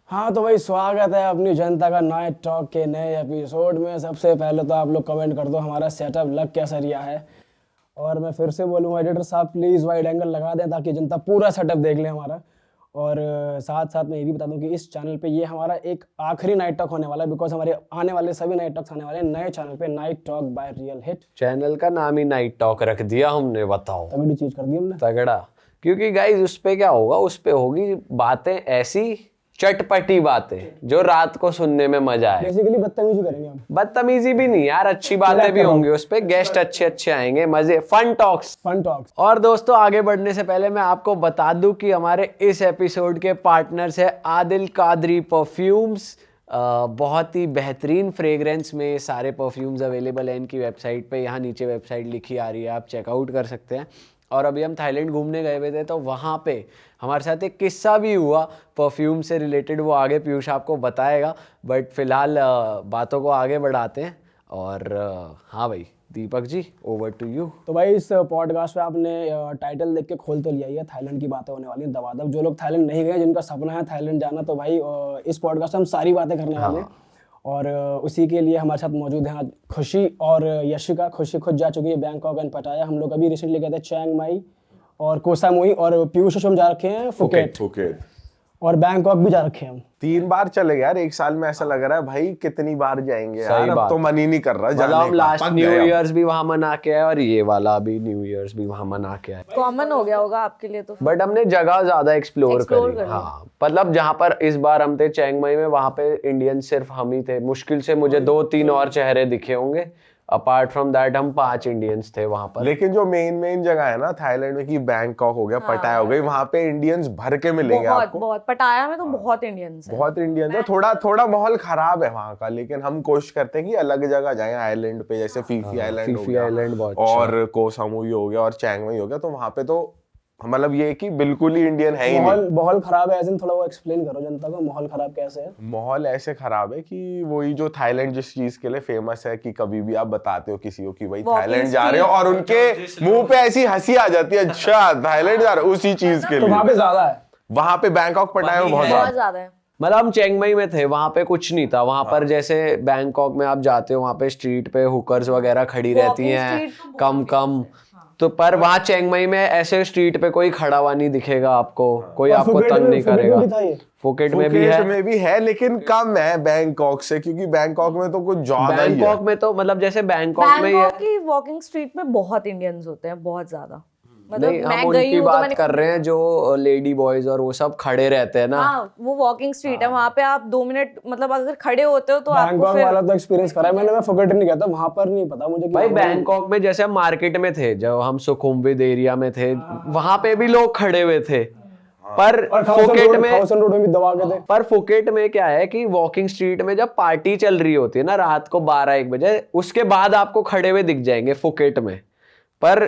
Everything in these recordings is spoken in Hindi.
हाँ तो भाई स्वागत है अपनी जनता का नाइट टॉक के नए एपिसोड में। सबसे पहले तो आप लोग कमेंट कर दो हमारा सेटअप लग कैसा रिया है। और मैं फिर से बोलूँगा एडिटर साहब प्लीज़ वाइड एंगल लगा दें ताकि जनता पूरा सेटअप देख ले हमारा। और साथ साथ मैं ये भी बता दूं कि इस चैनल पे ये हमारा एक आखिरी नाइट टॉक होने वाला है, बिकॉज हमारे आने वाले सभी नाइट टॉक्स आने वाले हैं नए चैनल पे, night talk by real hit. Channel का नाम ही नाइट टॉक रख दिया हमने, बताओ तगड़ी चीज़ कर दी हमने, तगड़ा। क्योंकि गाइज उस पे क्या होगा, उस पे होगी बातें ऐसी चटपटी बातें जो रात को सुनने में मजा आए। बेसिकली बदतमीजी करेंगे हम। बदतमीजी भी नहीं यार, अच्छी बातें भी होंगी उस पे, गेस्ट अच्छे अच्छे आएंगे, मजे, फन टॉक्स। और दोस्तों आगे बढ़ने से पहले मैं आपको बता दूं कि हमारे इस एपिसोड के पार्टनर्स है आदिल कादरी परफ्यूम्स। बहुत ही बेहतरीन फ्रेग्रेंस में ये सारे परफ्यूम्स अवेलेबल है इनकी वेबसाइट पे। यहाँ नीचे वेबसाइट लिखी आ रही है, आप चेकआउट कर सकते हैं। और अभी हम थाईलैंड घूमने गए हुए थे तो वहाँ पे हमारे साथ एक किस्सा भी हुआ परफ्यूम से रिलेटेड, वो आगे पीयूष आपको बताएगा। बट फिलहाल बातों को आगे बढ़ाते हैं। और हाँ भाई Deepak ji, over to you. तो भाई इस पॉडकास्ट पे आपने टाइटल देख के खोल तो लिया ही है, थाईलैंड की बातें होने वाली हैं दबादब। जो लोग थाईलैंड नहीं गए, जिनका सपना है थाईलैंड जाना, तो भाई इस पॉडकास्ट में हम सारी बातें करने वाले हैं। और उसी के लिए हमारे साथ मौजूद हैं आज खुशी और यशिका। खुशी खुद जा चुकी है बैंकॉक एंड पटाया। हम लोग अभी रिसेंटली गए थे चियांग माई और कोह सामुई, और पीयूष हम जा रखे हैं फुकेट और बैंकॉक भी जा रखे हैं हम। 3 बार चले गए यार एक साल में। ऐसा लग रहा है भाई कितनी बार जाएंगे यार, अब तो मन ही नहीं कर रहा जाने हम का। लास्ट न्यू ईयर्स भी वहां मना के आए और ये वाला भी न्यू ईयर्स भी वहां मना के आए। कॉमन हो गया होगा आपके लिए तो। बट हमने जगह ज्यादा एक्सप्लोर करी। हाँ मतलब जहाँ पर इस बार हम थे चियांग माई में, वहां पे इंडियन सिर्फ हम ही थे। मुश्किल से मुझे 2-3 और चेहरे दिखे होंगे, अपार्ट फ्रॉम दैट हम 5 इंडियंस थे वहां पर। लेकिन जो मेन जगह है ना थाईलैंड में, कि बैंकॉक हो गया, पटाया हो गई, वहां पे इंडियंस भर के मिलेंगे आपको। बहुत पटाया में तो बहुत इंडियंस हैं। बहुत इंडियंस है। थोड़ा माहौल खराब है वहां का, लेकिन हम कोशिश करते हैं कि अलग जगह जाएं आइलैंड पे, जैसे फीफी आइलैंड हो गया और कोह सामुई हो गया और चियांग माई हो गया। तो वहां पे तो मतलब ये कि बिल्कुल ही इंडियन है ही नहीं। माहौल खराब है, थोड़ा वो एक्सप्लेन करो जनता को, माहौल खराब कैसे है। माहौल ऐसे खराब है कि वही जो थाईलैंड जिस चीज के लिए फेमस है, कि कभी भी आप बताते हो किसी को कि भाई थाईलैंड जा रहे हो और उनके मुंह पे ऐसी हंसी आ जाती है, अच्छा थाईलैंड जा रहे हो, उसी चीज के लिए। तो वहां पे ज्यादा है, वहां पे बैंकॉक पटाया में बहुत ज्यादा है। मतलब हम चियांग माई में थे, वहां पे कुछ नहीं था। वहां पर जैसे बैंकॉक में आप जाते हो, वहां पे स्ट्रीट पे हुकर्स वगैरह खड़ी रहती हैं कम। तो पर वहाँ चियांग माई में ऐसे स्ट्रीट पे कोई खड़ा हुआ नहीं दिखेगा आपको, कोई आपको तंग नहीं करेगा। फुकेट में भी है लेकिन कम है बैंकॉक से, क्योंकि बैंकॉक में तो कुछ ज्यादा ही है। बैंकॉक में तो मतलब जैसे बैंकॉक में की वॉकिंग स्ट्रीट में बहुत इंडियंस होते हैं, बहुत ज्यादा। मतलब हम उनकी बात कर रहे हैं जो लेडी बॉयज और वो सब खड़े रहते हैं ना। हाँ, वो वॉकिंग स्ट्रीट है, वहाँ पे आप 2 मिनट मतलब अगर खड़े होते हो तो आपको फिर वाला तो एक्सपीरियंस करा है मैंने। मैं फुकेट नहीं गया था, वहाँ पर नहीं पता मुझे। भाई बैंकॉक में जैसे हम मार्केट में थे, जब हम सुखुमविद एरिया में थे, वहाँ पे भी लोग खड़े हुए थे। पर फुकेट में पर फुकेट में क्या है कि वॉकिंग स्ट्रीट में जब पार्टी चल रही होती है ना रात को 12-1 बजे, उसके बाद आपको खड़े हुए दिख जाएंगे फुकेट में। पर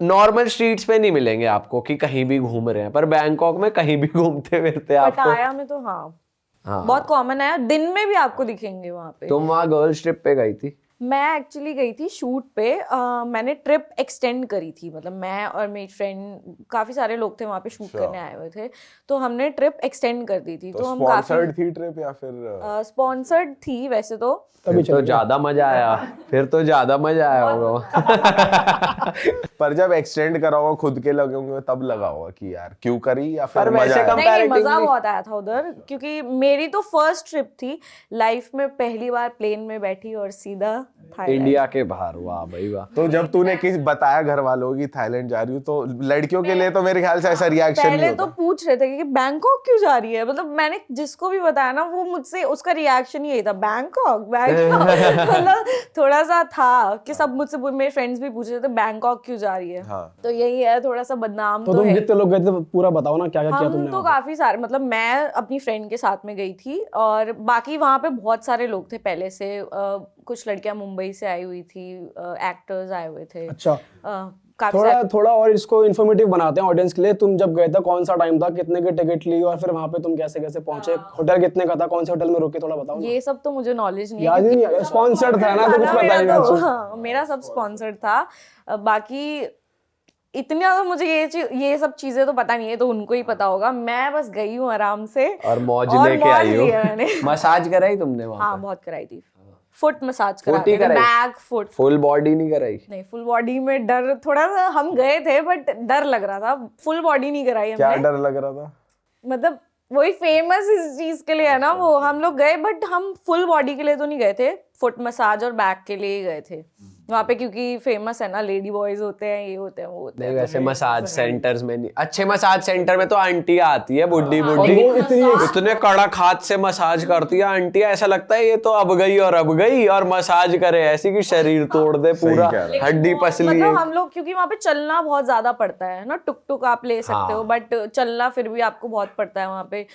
नॉर्मल स्ट्रीट्स पे नहीं मिलेंगे आपको कि कहीं भी घूम रहे हैं। पर बैंकॉक में कहीं भी घूमते फिरते आपको। पटाया में तो हाँ बहुत कॉमन है, दिन में भी आपको दिखेंगे वहाँ पे। तुम वहाँ गर्ल्स ट्रिप पे गई थी? मैं एक्चुअली गई थी शूट पे। मैंने ट्रिप एक्सटेंड करी थी, मतलब मैं और मेरी फ्रेंड, काफी सारे लोग थे वहाँ पे शूट करने आए हुए थे, तो हमने ट्रिप एक्सटेंड कर दी थी। तो हम स्पॉन्सर्ड थी ट्रिप या फिर स्पॉन्सर्ड थी वैसे तो। तो ज्यादा मजा आया, फिर तो ज्यादा मजा आया होगा। पर जब एक्सटेंड करा होगा खुद के लगे होंगे तब लगा होगा कि यार क्यों करी, या फिर नहीं, मजा बहुत आया था उधर, क्योंकि मेरी तो फर्स्ट ट्रिप थी लाइफ में, पहली बार प्लेन में बैठी और सीधा इंडिया के बाहर। वाह भाई वाह। तो जब तूने किसी बताया घर वालों की थाईलैंड जा रही हूँ, तो लड़कियों के लिए तो मेरे ख्याल से ऐसा रिएक्शन नहीं होता। पहले तो पूछ रहे थे कि बैंकॉक क्यों जा रही है, मतलब मैंने जिसको भी बताया ना वो मुझसे, उसका रिएक्शन यही था, बैंकॉक। मतलब थोड़ा सा था कि सब मुझसे, मेरे फ्रेंड्स भी पूछ रहे थे बैंकॉक क्यों जा रही है। तो यही है, थोड़ा सा बदनाम तो तुम कितने लोग गए थे पूरा बताओ ना, क्या क्या किया तुमने? हम तो काफी सारे, मतलब मैं अपनी फ्रेंड के साथ में गई थी और बाकी वहाँ पे बहुत सारे लोग थे पहले से। कुछ लड़कियां मुंबई से आई हुई थी, एक्टर्स आए हुए थे। अच्छा, थोड़ा और इसको इन्फॉर्मेटिव बनाते हैं ऑडियंस के लिए। तुम जब गए थे कौन सा टाइम था, कितने की टिकट ली, और फिर वहाँ पे तुम कैसे कैसे पहुंचे, होटल कितने का था, कौन से होटल में रुके, थोड़ा बताओ। ये सब तो मुझे नॉलेज नहीं याद ही नहीं है, स्पॉन्सर्ड था ना, तो कुछ बताइए। मेरा सब स्पॉन्सर्ड था। बाकी इतनी ज्यादा मुझे ये सब चीजें तो पता नहीं है, तो उनको ही पता होगा। मैं बस गई हूँ आराम से और मौज और लेके मौज आई हो। लिया मैंने। मसाज कराई तुमने वहां हाँ, पे? बहुत कराई थी। फुट मसाज फुट ही कराई, कराई? Back foot. फुल बॉडी नहीं कराई? नहीं, फुल बॉडी में डर थोड़ा सा, हम गए थे बट डर लग रहा था। फुल बॉडी नहीं कराई क्या हमने। डर लग रहा था? मतलब वही फेमस इस चीज के लिए है ना वो, हम लोग गए बट हम फुल बॉडी के लिए तो नहीं गए थे, फुट मसाज और बैक के लिए ही गए थे वहाँ पे, क्योंकि फेमस है ना, लेडी बॉयज होते हैं, ये होते हैं, वो होते नहीं हैं। वैसे मसाज सेंटर्स में नहीं, अच्छे मसाज सेंटर में तो आंटियां आती है बुड्ढी बुड्ढी, इतने कड़क हाथ से मसाज करती है आंटियां, ऐसा लगता है ये तो अब गई और मसाज करे ऐसी कि शरीर तोड़ दे पूरा, कह रहे हड्डी पसली है। मतलब हम लोग, क्योंकि वहाँ पे चलना बहुत ज्यादा पड़ता है ना, टुक टुक आप ले सकते हो बट चलना फिर भी आपको बहुत पड़ता है। वहाँ पे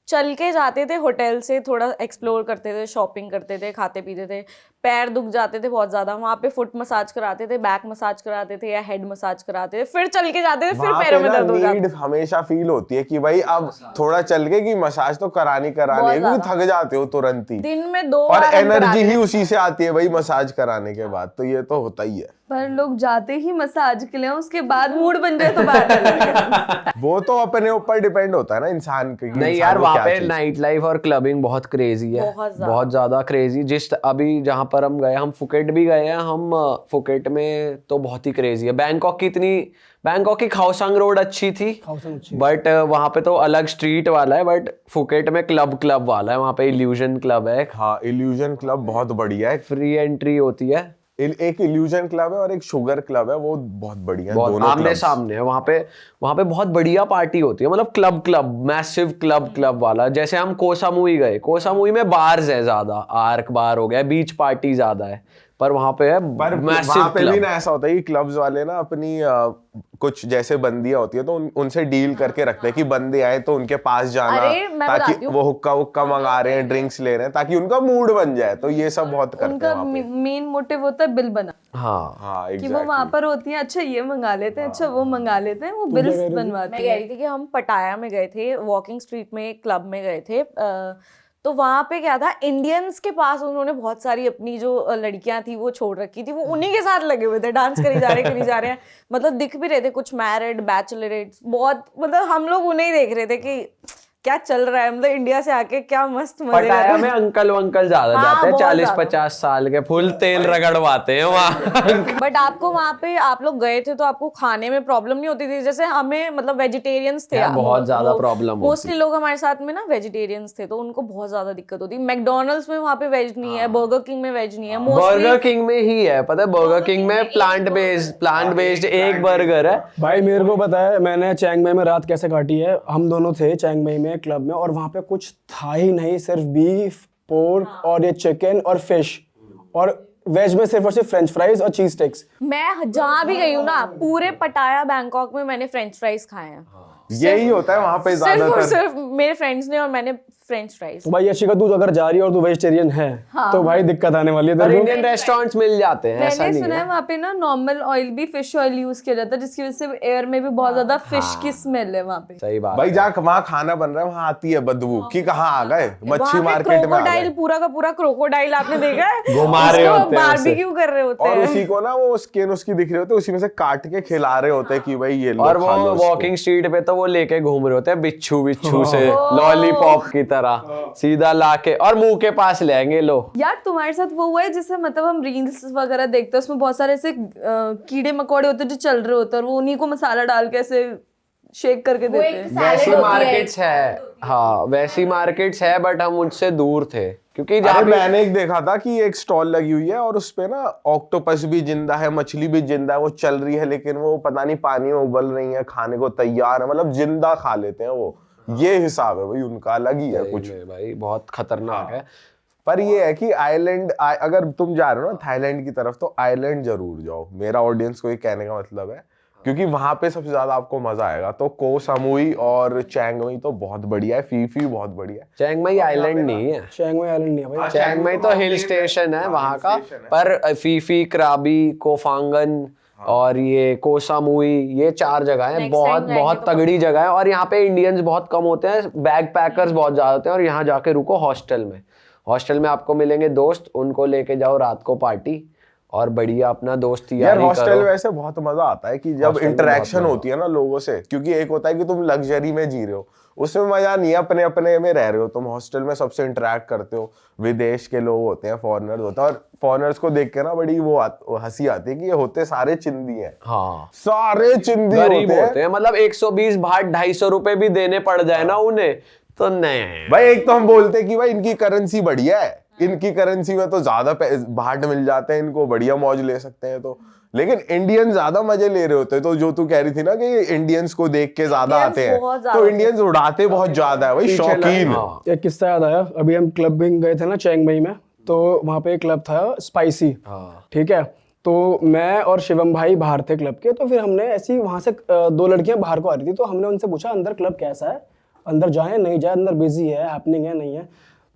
चल के जाते थे, होटल से थोड़ा एक्सप्लोर करते थे, शॉपिंग करते थे, खाते पीते थे। पैर दुख जाते थे बहुत ज्यादा, वहाँ पे फुट मसाज कराते थे, बैक मसाज कराते थे या हेड मसाज कराते थे, फिर चल के जाते थे, फिर वहाँ पैरों पे में ना दर्द हो जाता। नीड हमेशा फील होती है कि भाई अब थोड़ा चल के कि मसाज तो करानी है, क्योंकि थक जाते हो तुरंत ही, दिन में 2 और बार हम एनर्जी कराते ही थे। उसी से आती है भाई मसाज कराने के बाद, तो ये तो होता ही है। पर लोग जाते ही मसाज के लिए, उसके बाद मूड बन जाए तो बात अलग है। वो तो अपने ऊपर डिपेंड होता है ना इंसान के, नहीं यार, वहाँ पे नाइट लाइफ और क्लबिंग बहुत क्रेजी है, बहुत ज्यादा क्रेजी। जिस अभी जहाँ पर हम गए, हम फुकेट भी गए हैं, हम फुकेट में तो बहुत ही क्रेजी है। बैंकॉक की खाओसंग रोड अच्छी थी बट वहाँ पे तो अलग स्ट्रीट वाला है, बट फुकेट में क्लब वाला है, वहाँ पे इल्यूजन क्लब है। हाँ, इल्यूजन क्लब बहुत बढ़िया है, फ्री एंट्री होती है। एक इल्यूजन क्लब है और एक शुगर क्लब है, वो बहुत बढ़िया है, बहुत दोनों आमने clubs। सामने है। वहाँ पे बहुत बढ़िया पार्टी होती है, मतलब क्लब मैसिव क्लब वाला। जैसे हम कोसामुई गए, कोसामुई में बार्स है ज्यादा, आर्क बार हो गया, बीच पार्टी ज्यादा है, पर वहाँ पे है पर मैसिव वहाँ पे भी क्लब। ना ऐसा होता है कि क्लब्स वाले ना अपनी कुछ जैसे बंदियां होती है तो उनसे डील करके रखते हैं कि बंदे आए तो उनके पास जाना, अरे, मैं ताकि बताती हूँ। वो हुक्का मंगा रहे हैं, ड्रिंक्स ले रहे हैं, ताकि उनका मूड बन जाए, तो ये सब बहुत करते हैं उनका वहाँ पे। मेन मोटिव होता है बिल बना, हाँ हाँ कि वो वहां पर होती है, अच्छा ये मंगा लेते हैं, अच्छा वो मंगा लेते हैं, वो बिल्स मैं बनवाते कह हैं। रही थी कि हम पटाया में गए थे, वॉकिंग स्ट्रीट में एक क्लब में गए थे। तो वहां पे क्या था, इंडियंस के पास उन्होंने बहुत सारी अपनी जो लड़कियां थी वो छोड़ रखी थी, वो उन्हीं के साथ लगे हुए थे, डांस करी जा रहे हैं, मतलब दिख भी रहे थे कुछ मैरिड बैचलरेट्स, बहुत, मतलब हम लोग उन्हें ही देख रहे थे कि क्या चल रहा है, मतलब इंडिया से आके क्या मस्त मजे कर रहे पटाया हैं। में अंकल ज्यादा हाँ, जाते हैं, बहुत 40-50 साल के, फुल तेल रगड़वाते हैं वहाँ। बट आपको वहाँ पे, आप लोग गए थे तो आपको खाने में प्रॉब्लम नहीं होती थी? जैसे हमें, मतलब वेजिटेरियंस थे, यार, बहुत ज्यादा प्रॉब्लम होती। मोस्टली लोग हमारे साथ में ना वेजिटेरियंस थे, तो उनको बहुत ज्यादा दिक्कत होती। मैकडोनल्ड्स में वहाँ पे वेज नहीं है, बर्गर किंग में वेज नहीं है, बर्गर किंग में ही है, पता है, बर्गर किंग में प्लांट बेस्ड एक बर्गर है। भाई मेरे को पता है, मैंने चैंग माई में रात कैसे काटी है। हम दोनों थे चैंग माई में क्लब में, और वहाँ पे कुछ था ही नहीं, सिर्फ बीफ, पोर्क और ये चिकन और फिश, और वेज में सिर्फ और सिर्फ फ्रेंच फ्राइज और चीज स्टिक्स। मैं जहाँ भी गई हूँ ना, पूरे पटाया बैंकॉक में मैंने फ्रेंच फ्राइज खाए हैं। यही होता है वहाँ पे सिर्फ और ज्यादातर। सिर्फ मेरे फ्रेंड्स ने और मैंने फ्रेंच फ्राइज। तो भाई यशिका, तू अगर जा रही है और तू वेजिटेरियन है तो भाई दिक्कत आने वाली है पर तेरे को। इंडियन रेस्टोरेंट्स मिल जाते हैं, ऐसा मैंने नहीं सुना है। है वहाँ पे ना नॉर्मल ऑयल भी फिश ऑयल यूज किया जाता है, जिसकी वजह से एयर में भी बहुत ज्यादा फिश की स्मेल है वहाँ पे। सही बात भाई है। जहाँ वहाँ खाना बन रहा है वहाँ आती है बदबू कि कहाँ आ गए, मच्छी मार्केट में आ क्रोकोडाइल, गए, पूरा का पूरा क्रोकोडाइल आपने देखा है? घुमा रहे होते हैं उसे। बारबेक्यू कर रहे होते और हैं। उसी को ना वो स्किन उसकी दिख रही होती है, उसी में से काट के खिला रहे होते हैं कि भाई ये लो और खा लो वो इसको। वॉकिंग स्ट्रीट पे तो वो लेके घूम रहे होते हैं बिच्छू से लॉलीपॉप की तरह, सीधा लाके और मुंह के पास ले आएंगे, लो। यार तुम्हारे साथ वो हुआ है जिससे, मतलब हम रील्स वगैरह देखते हैं, उसमें बहुत सारे ऐसे कीड़े मकोड़े होते हैं जो चल रहे होते हैं, और वो उन्हीं को मसाला डाल के ऐसे शेक करके देते हैं। वैसी मार्केट्स है, हाँ वैसी मार्केट्स है, बट हम उनसे दूर थे, क्योंकि अरे जहाँ भी मैंने एक देखा था कि एक स्टॉल लगी हुई है और उसपे ना ऑक्टोपस भी जिंदा है, मछली भी जिंदा है, वो चल रही है, लेकिन वो पता नहीं पानी में उबल रही है, खाने को तैयार है, मतलब जिंदा खा लेते हैं वो। ये हिसाब है भाई उनका, अलग ही है कुछ। भाई बहुत खतरनाक है। पर ये है कि आइलैंड, अगर तुम जा रहे हो ना थाईलैंड की तरफ, तो आइलैंड जरूर जाओ, मेरा ऑडियंस को ये कहने का मतलब है, क्योंकि वहां पे सबसे ज्यादा आपको मजा आएगा। तो को सामुई और चैंग माई तो बहुत बढ़िया है, फीफी बहुत बढ़िया है। चैंग माई आइलैंड नहीं है, चैंग माई आइलैंड नहीं है भाई। चैंग माई तो हिल स्टेशन है वहाँ का, पर फीफी, क्राबी, कोफांगन और ये को सामुई, ये 4 जगह हैं, Next बहुत time जाएंगे बहुत तो तगड़ी जगह है। और यहाँ पे इंडियंस बहुत कम होते हैं, बैग पैकर्स बहुत ज्यादा होते हैं, और यहाँ जाके रुको हॉस्टल में आपको मिलेंगे दोस्त, उनको लेके जाओ रात को पार्टी, और बढ़िया अपना दोस्ती यार यारी हॉस्टल करो। वैसे बहुत मजा आता है कि जब इंटरेक्शन होती है ना लोगों से, क्योंकि एक होता है कि तुम लग्जरी में जी रहे हो, उसमें मजा नहीं है, अपने अपने में रह रहे हो तुम, हॉस्टल में सबसे इंटरेक्ट करते हो, विदेश के लोग होते हैं, फॉरेनर्स होते हैं, और फॉरेनर्स को देख के ना बड़ी वो हंसी आती है कि ये होते सारे चिंदी हैं, हाँ सारे चिंदी गरीब होते होते हैं, मतलब 120 भाट 250 रुपए भी देने पड़ जाए ना उन्हें तो नहीं भाई। एक तो हम बोलते हैं कि भाई इनकी करेंसी बढ़िया है, इनकी करेंसी में तो ज्यादा भाट मिल जाते हैं, इनको बढ़िया मौज ले सकते हैं, तो लेकिन इंडियन ज्यादा मजे ले रहे होते हैं। तो जो तू कह रही थी ना कि इंडियंस को देख के ज्यादा Indians आते हैं, बहुत ज्यादा तो इंडियंस उड़ाते बहुत ज्यादा है भाई, शौकीन। हाँ। एक किस्सा याद आया, अभी हम क्लबिंग गए थे ना चैंग माई में, तो वहाँ पे एक क्लब था स्पाइसी, ठीक है। तो मैं और शिवम भाई बाहर थे क्लब के, तो फिर हमने ऐसी वहाँ से 2 लड़कियां बाहर को आ रही थी, तो हमने उनसे पूछा अंदर क्लब कैसा है, अंदर जाए नहीं जाए, अंदर बिजी है, हैपनिंग है नहीं है।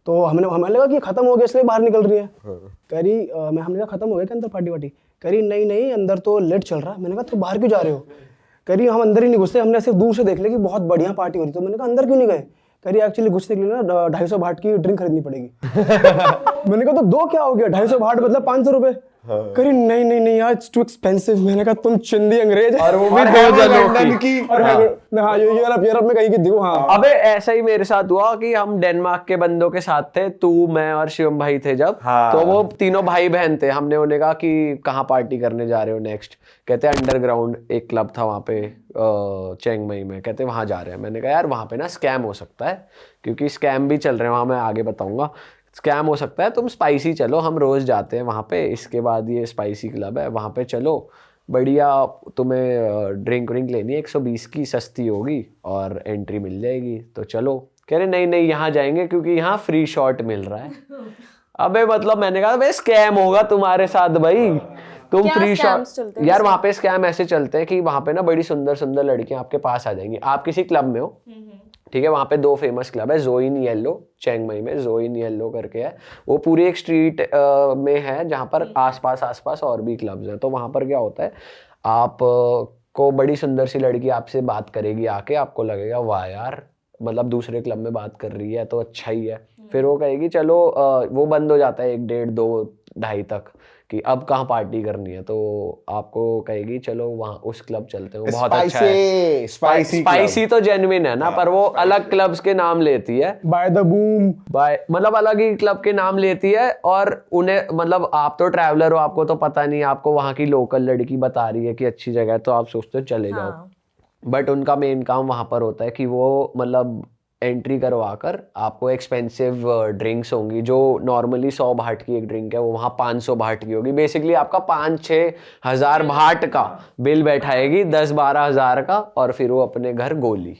तो हमें लगा कि खत्म हो गया इसलिए बाहर निकल रही है। कह रही हमने कहा खत्म हो गया क्या अंदर पार्टी वार्टी? कह रही नहीं नहीं अंदर तो लेट चल रहा है। मैंने कहा तो बाहर क्यों जा रहे हो? कह रही हम अंदर ही नहीं घुसते, हमने सिर्फ दूर से देख लिया कि बहुत बढ़िया पार्टी हो रही। तो मैंने कहा अंदर क्यों नहीं गए? कह रही एक्चुअली घुसने के लिए ना 250 भाट की ड्रिंक खरीदनी पड़ेगी। मैंने कहा तो 2 क्या हो गया, 250 भाट मतलब 500 रुपए। कह रही नहीं नहीं नहीं यार इट्स टू एक्सपेंसिव। मैंने कहा तुम चिंदी अंग्रेज, और वो भी 2 जनों की। हाँ यूरोप में कहीं की दियो। हाँ अबे ऐसा ही मेरे साथ हुआ कि हम डेनमार्क के बंदों के साथ थे, तू मैं और शिवम भाई थे जब। हाँ। तो वो तीनों भाई बहन थे, हमने उन्हें कहा कि कहाँ पार्टी करने जा रहे हो नेक्स्ट? कहते अंडरग्राउंड एक क्लब था वहाँ पे चेंग मई में, कहते वहाँ जा रहे हैं। मैंने कहा यार वहाँ पे ना स्कैम हो सकता है, क्योंकि स्कैम भी चल रहे हैं वहाँ, मैं आगे बताऊंगा। स्कैम हो सकता है, तुम स्पाइसी चलो, हम रोज जाते हैं वहाँ पे, इसके बाद ये स्पाइसी क्लब है, वहाँ पे चलो, बढ़िया तुम्हें ड्रिंक व्रिंक लेनी है 120 की, सस्ती होगी और एंट्री मिल जाएगी, तो चलो। कह रहे नहीं नहीं यहाँ जाएंगे क्योंकि यहाँ फ्री शॉट मिल रहा है। अबे मतलब मैंने कहा भाई स्कैम होगा तुम्हारे साथ भाई, तुम क्या फ्री scams शॉट। चलते हैं यार वहाँ पे स्कैम ऐसे चलते हैं कि वहाँ पे ना बड़ी सुंदर सुंदर लड़कियां आपके पास आ जाएंगी, आप किसी क्लब में हो, ठीक है, वहाँ पे 2 फेमस क्लब है, जोइन येलो, चेंग मई में जोइन येलो करके है, वो पूरी एक स्ट्रीट में है जहाँ पर आसपास और भी क्लब्स हैं। तो वहाँ पर क्या होता है, आप को बड़ी सुंदर सी लड़की आपसे बात करेगी आके, आपको लगेगा वाह यार मतलब दूसरे क्लब में बात कर रही है तो अच्छा ही है। फिर वो कहेगी चलो, वो बंद हो जाता है 1, 1.5, 2, 2:30 तक कि अब कहाँ पार्टी करनी है, तो आपको कहेगी चलो वहाँ उस क्लब चलते हैं, वो बहुत अच्छा है। स्पाइसी तो जेन्युइन है ना, पर वो अलग क्लब्स के नाम लेती है, बाय द बूम, बाय मतलब अलग ही क्लब के नाम लेती है। और उन्हें मतलब आप तो ट्रैवलर हो, आपको तो पता नहीं, आपको वहाँ की लोकल लड़की बता रही है कि अच्छी जगह है, तो आप सोचते हो चले जाओ। बट उनका मेन काम वहाँ पर होता है कि वो मतलब एंट्री करवाकर आपको एक्सपेंसिव ड्रिंक्स होंगी, जो नॉर्मली 100 भाट की एक ड्रिंक है वो वहाँ 500 भाट की होगी। बेसिकली आपका 5-6 हज़ार भाट का बिल बैठाएगी, 10-12 हज़ार का, और फिर वो अपने घर गोली।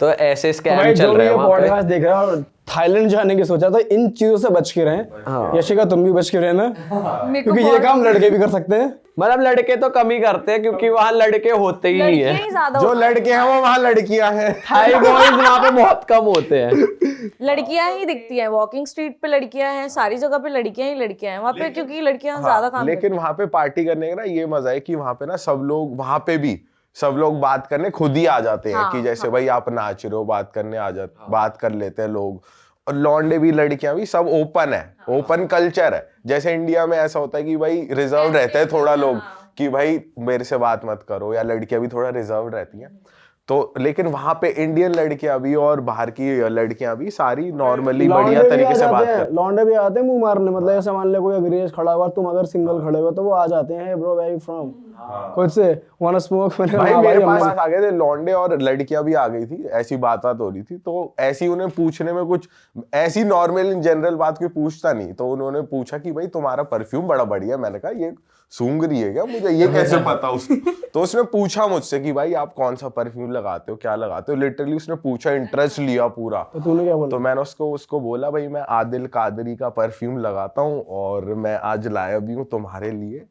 तो ऐसे स्कैम चल रहे हैं वहाँ पे। पॉडकास्ट देख रहा है थाईलैंड जाने की सोचा तो इन चीजों से बच के रहें। यशिका तुम भी बच के रहना, क्योंकि ये काम लड़के भी कर सकते हैं। मतलब लड़के तो कम ही करते हैं क्योंकि वहाँ लड़के होते ही नहीं है, जो लड़के हैं वो वहाँ लड़कियां हैं। थाई बॉयज वहाँ पे बहुत कम होते हैं। लड़कियां ही दिखती हैं, वॉकिंग स्ट्रीट पे लड़कियां हैं, सारी जगह पे लड़कियां ही लड़कियां हैं वहाँ पे, क्योंकि लड़कियां ज्यादा काम लेकिन वहाँ पे पार्टी करने का ना ये मजा है कि वहाँ पे ना सब लोग, वहाँ पे भी सब लोग बात करने खुद ही आ जाते हैं, कि जैसे भाई आप नाच रहे हो, बात करने आ जाते, बात कर लेते हैं लोग। और लौंडे भी लड़कियां भी सब ओपन है, ओपन कल्चर है। जैसे इंडिया में ऐसा होता है कि भाई रिजर्व रहते हैं थोड़ा लोग, कि भाई मेरे से बात मत करो, या लड़कियां भी थोड़ा रिजर्व रहती हैं। तो लेकिन वहां पे इंडियन लड़कियां भी और बाहर की लड़कियां भी सारी नॉर्मली बढ़िया तरीके से बात करती हैं। लौंडे भी आते हैं मुंह मारने, मतलब ऐसे मान ले कोई अंग्रेज खड़ा हुआ, तुम अगर सिंगल खड़े हो तो वो आ जाते हैं, ब्रो वेयर यू फ्रॉम, खुद से वांट स्मोक। भाई मेरे पास आ गए थे लौंडे और लड़कियां भी आ गई थी, ऐसी बात हो रही थी, तो ऐसी उन्हें पूछने में कुछ ऐसी नॉर्मल इन जनरल बात कोई पूछता नहीं, तो उन्होंने पूछा कि भाई तुम्हारा परफ्यूम बड़ा बढ़िया। मैंने कहा ये सूंघ रही है क्या, मुझे ये कैसे पता उसको? तो उसने पूछा मुझसे कि भाई आप कौन सा परफ्यूम लगाते हो, क्या लगाते हो, लिटरली उसने पूछा, इंटरेस्ट लिया पूरा। तो तूने क्या बोला? तो मैंने उसको बोला भाई मैं आदिल कादरी का परफ्यूम लगाता हूँ और मैं आज लाया भी हूँ तुम्हारे लिए।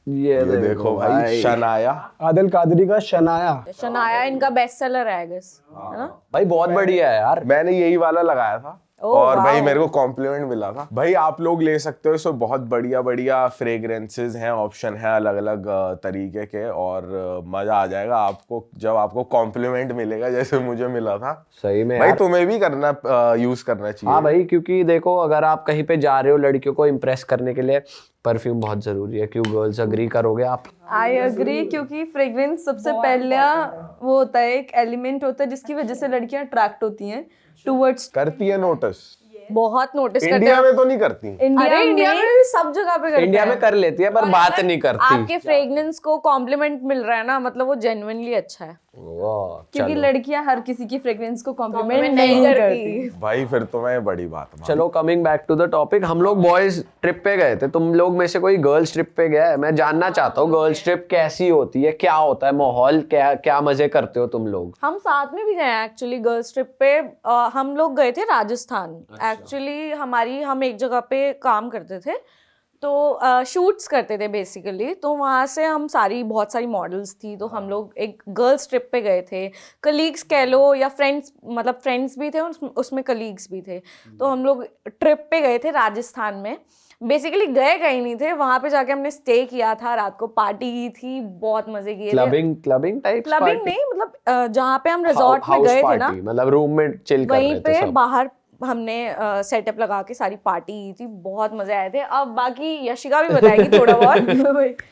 ये देखो भाई शनाया, आदिल कादरी का शनाया। शनाया इनका बेस्ट सेलर है, आई गेस, है ना? भाई बहुत बढ़िया है यार, मैंने यही वाला लगाया था और भाई मेरे को कॉम्प्लीमेंट मिला था। भाई आप लोग ले सकते हो, इसमें बहुत बढ़िया बढ़िया फ्रेग्रेंसेस हैं, ऑप्शन है अलग अलग तरीके के, और मजा आ जाएगा आपको जब आपको कॉम्प्लीमेंट मिलेगा जैसे मुझे मिला था। सही में भाई यार। तुम्हें भी करना यूज करना चाहिए। हाँ भाई, क्योंकि देखो अगर आप कहीं पे जा रहे हो लड़कियों को इम्प्रेस करने के लिए, परफ्यूम बहुत जरूरी है, क्यों गर्ल्स अग्री करोगे आप? आई अग्री, क्योंकि फ्रेग्रेंस सबसे पहला वो होता है, एक एलिमेंट होता है जिसकी वजह से लड़कियां अट्रैक्ट होती हैं टुवर्ड्स। करती है नोटिस, बहुत नोटिस करते इंडिया हैं। में तो नहीं करती। इंडिया में भी सब जगह पे करते इंडिया हैं। में कर लेती है पर बात नहीं करती। आपके फ्रेग्रेंस को कॉम्प्लीमेंट मिल रहा है ना, मतलब वो जेन्युइनली अच्छा है। वाह, क्योंकि चलो। लड़कियां हर किसी की फ्रेग्रेंस को कॉम्प्लीमेंट Compliment नहीं नहीं करती। भाई फिर तो मैं बड़ी बात है। चलो coming back to the topic, हम लोग बॉयज ट्रिप पे गए थे, तुम लोग में से कोई गर्ल्स ट्रिप पे गया है? मैं जानना चाहता हूँ गर्ल्स ट्रिप कैसी होती है, क्या होता है माहौल, क्या क्या मजे करते हो तुम लोग? हम साथ में भी गए हैं एक्चुअली गर्ल्स ट्रिप पे। हम लोग गए थे राजस्थान। एक्चुअली हम एक जगह पे काम करते थे, तो शूट्स करते थे बेसिकली। तो वहाँ से हम बहुत सारी मॉडल्स थी, तो हम लोग एक गर्ल्स ट्रिप पे गए थे। कलीग्स कह लो या फ्रेंड्स, मतलब फ्रेंड्स भी थे उसमें कलीग्स भी थे। तो हम लोग ट्रिप पे गए थे राजस्थान में। बेसिकली गए कहीं नहीं थे, वहाँ पे जाके हमने स्टे किया था, रात को पार्टी की थी, बहुत मजे किए थे। Clubbing type? क्लबिंग नहीं, मतलब जहाँ पे हम रिजॉर्ट में गए थे ना, मतलब रूम में चिल कर रहे वहीं थे पे सब। बाहर हमने सेटअप लगा के सारी पार्टी की थी, बहुत मजे आए थे। अब बाकी यशिका भी बताएगी थोड़ा बहुत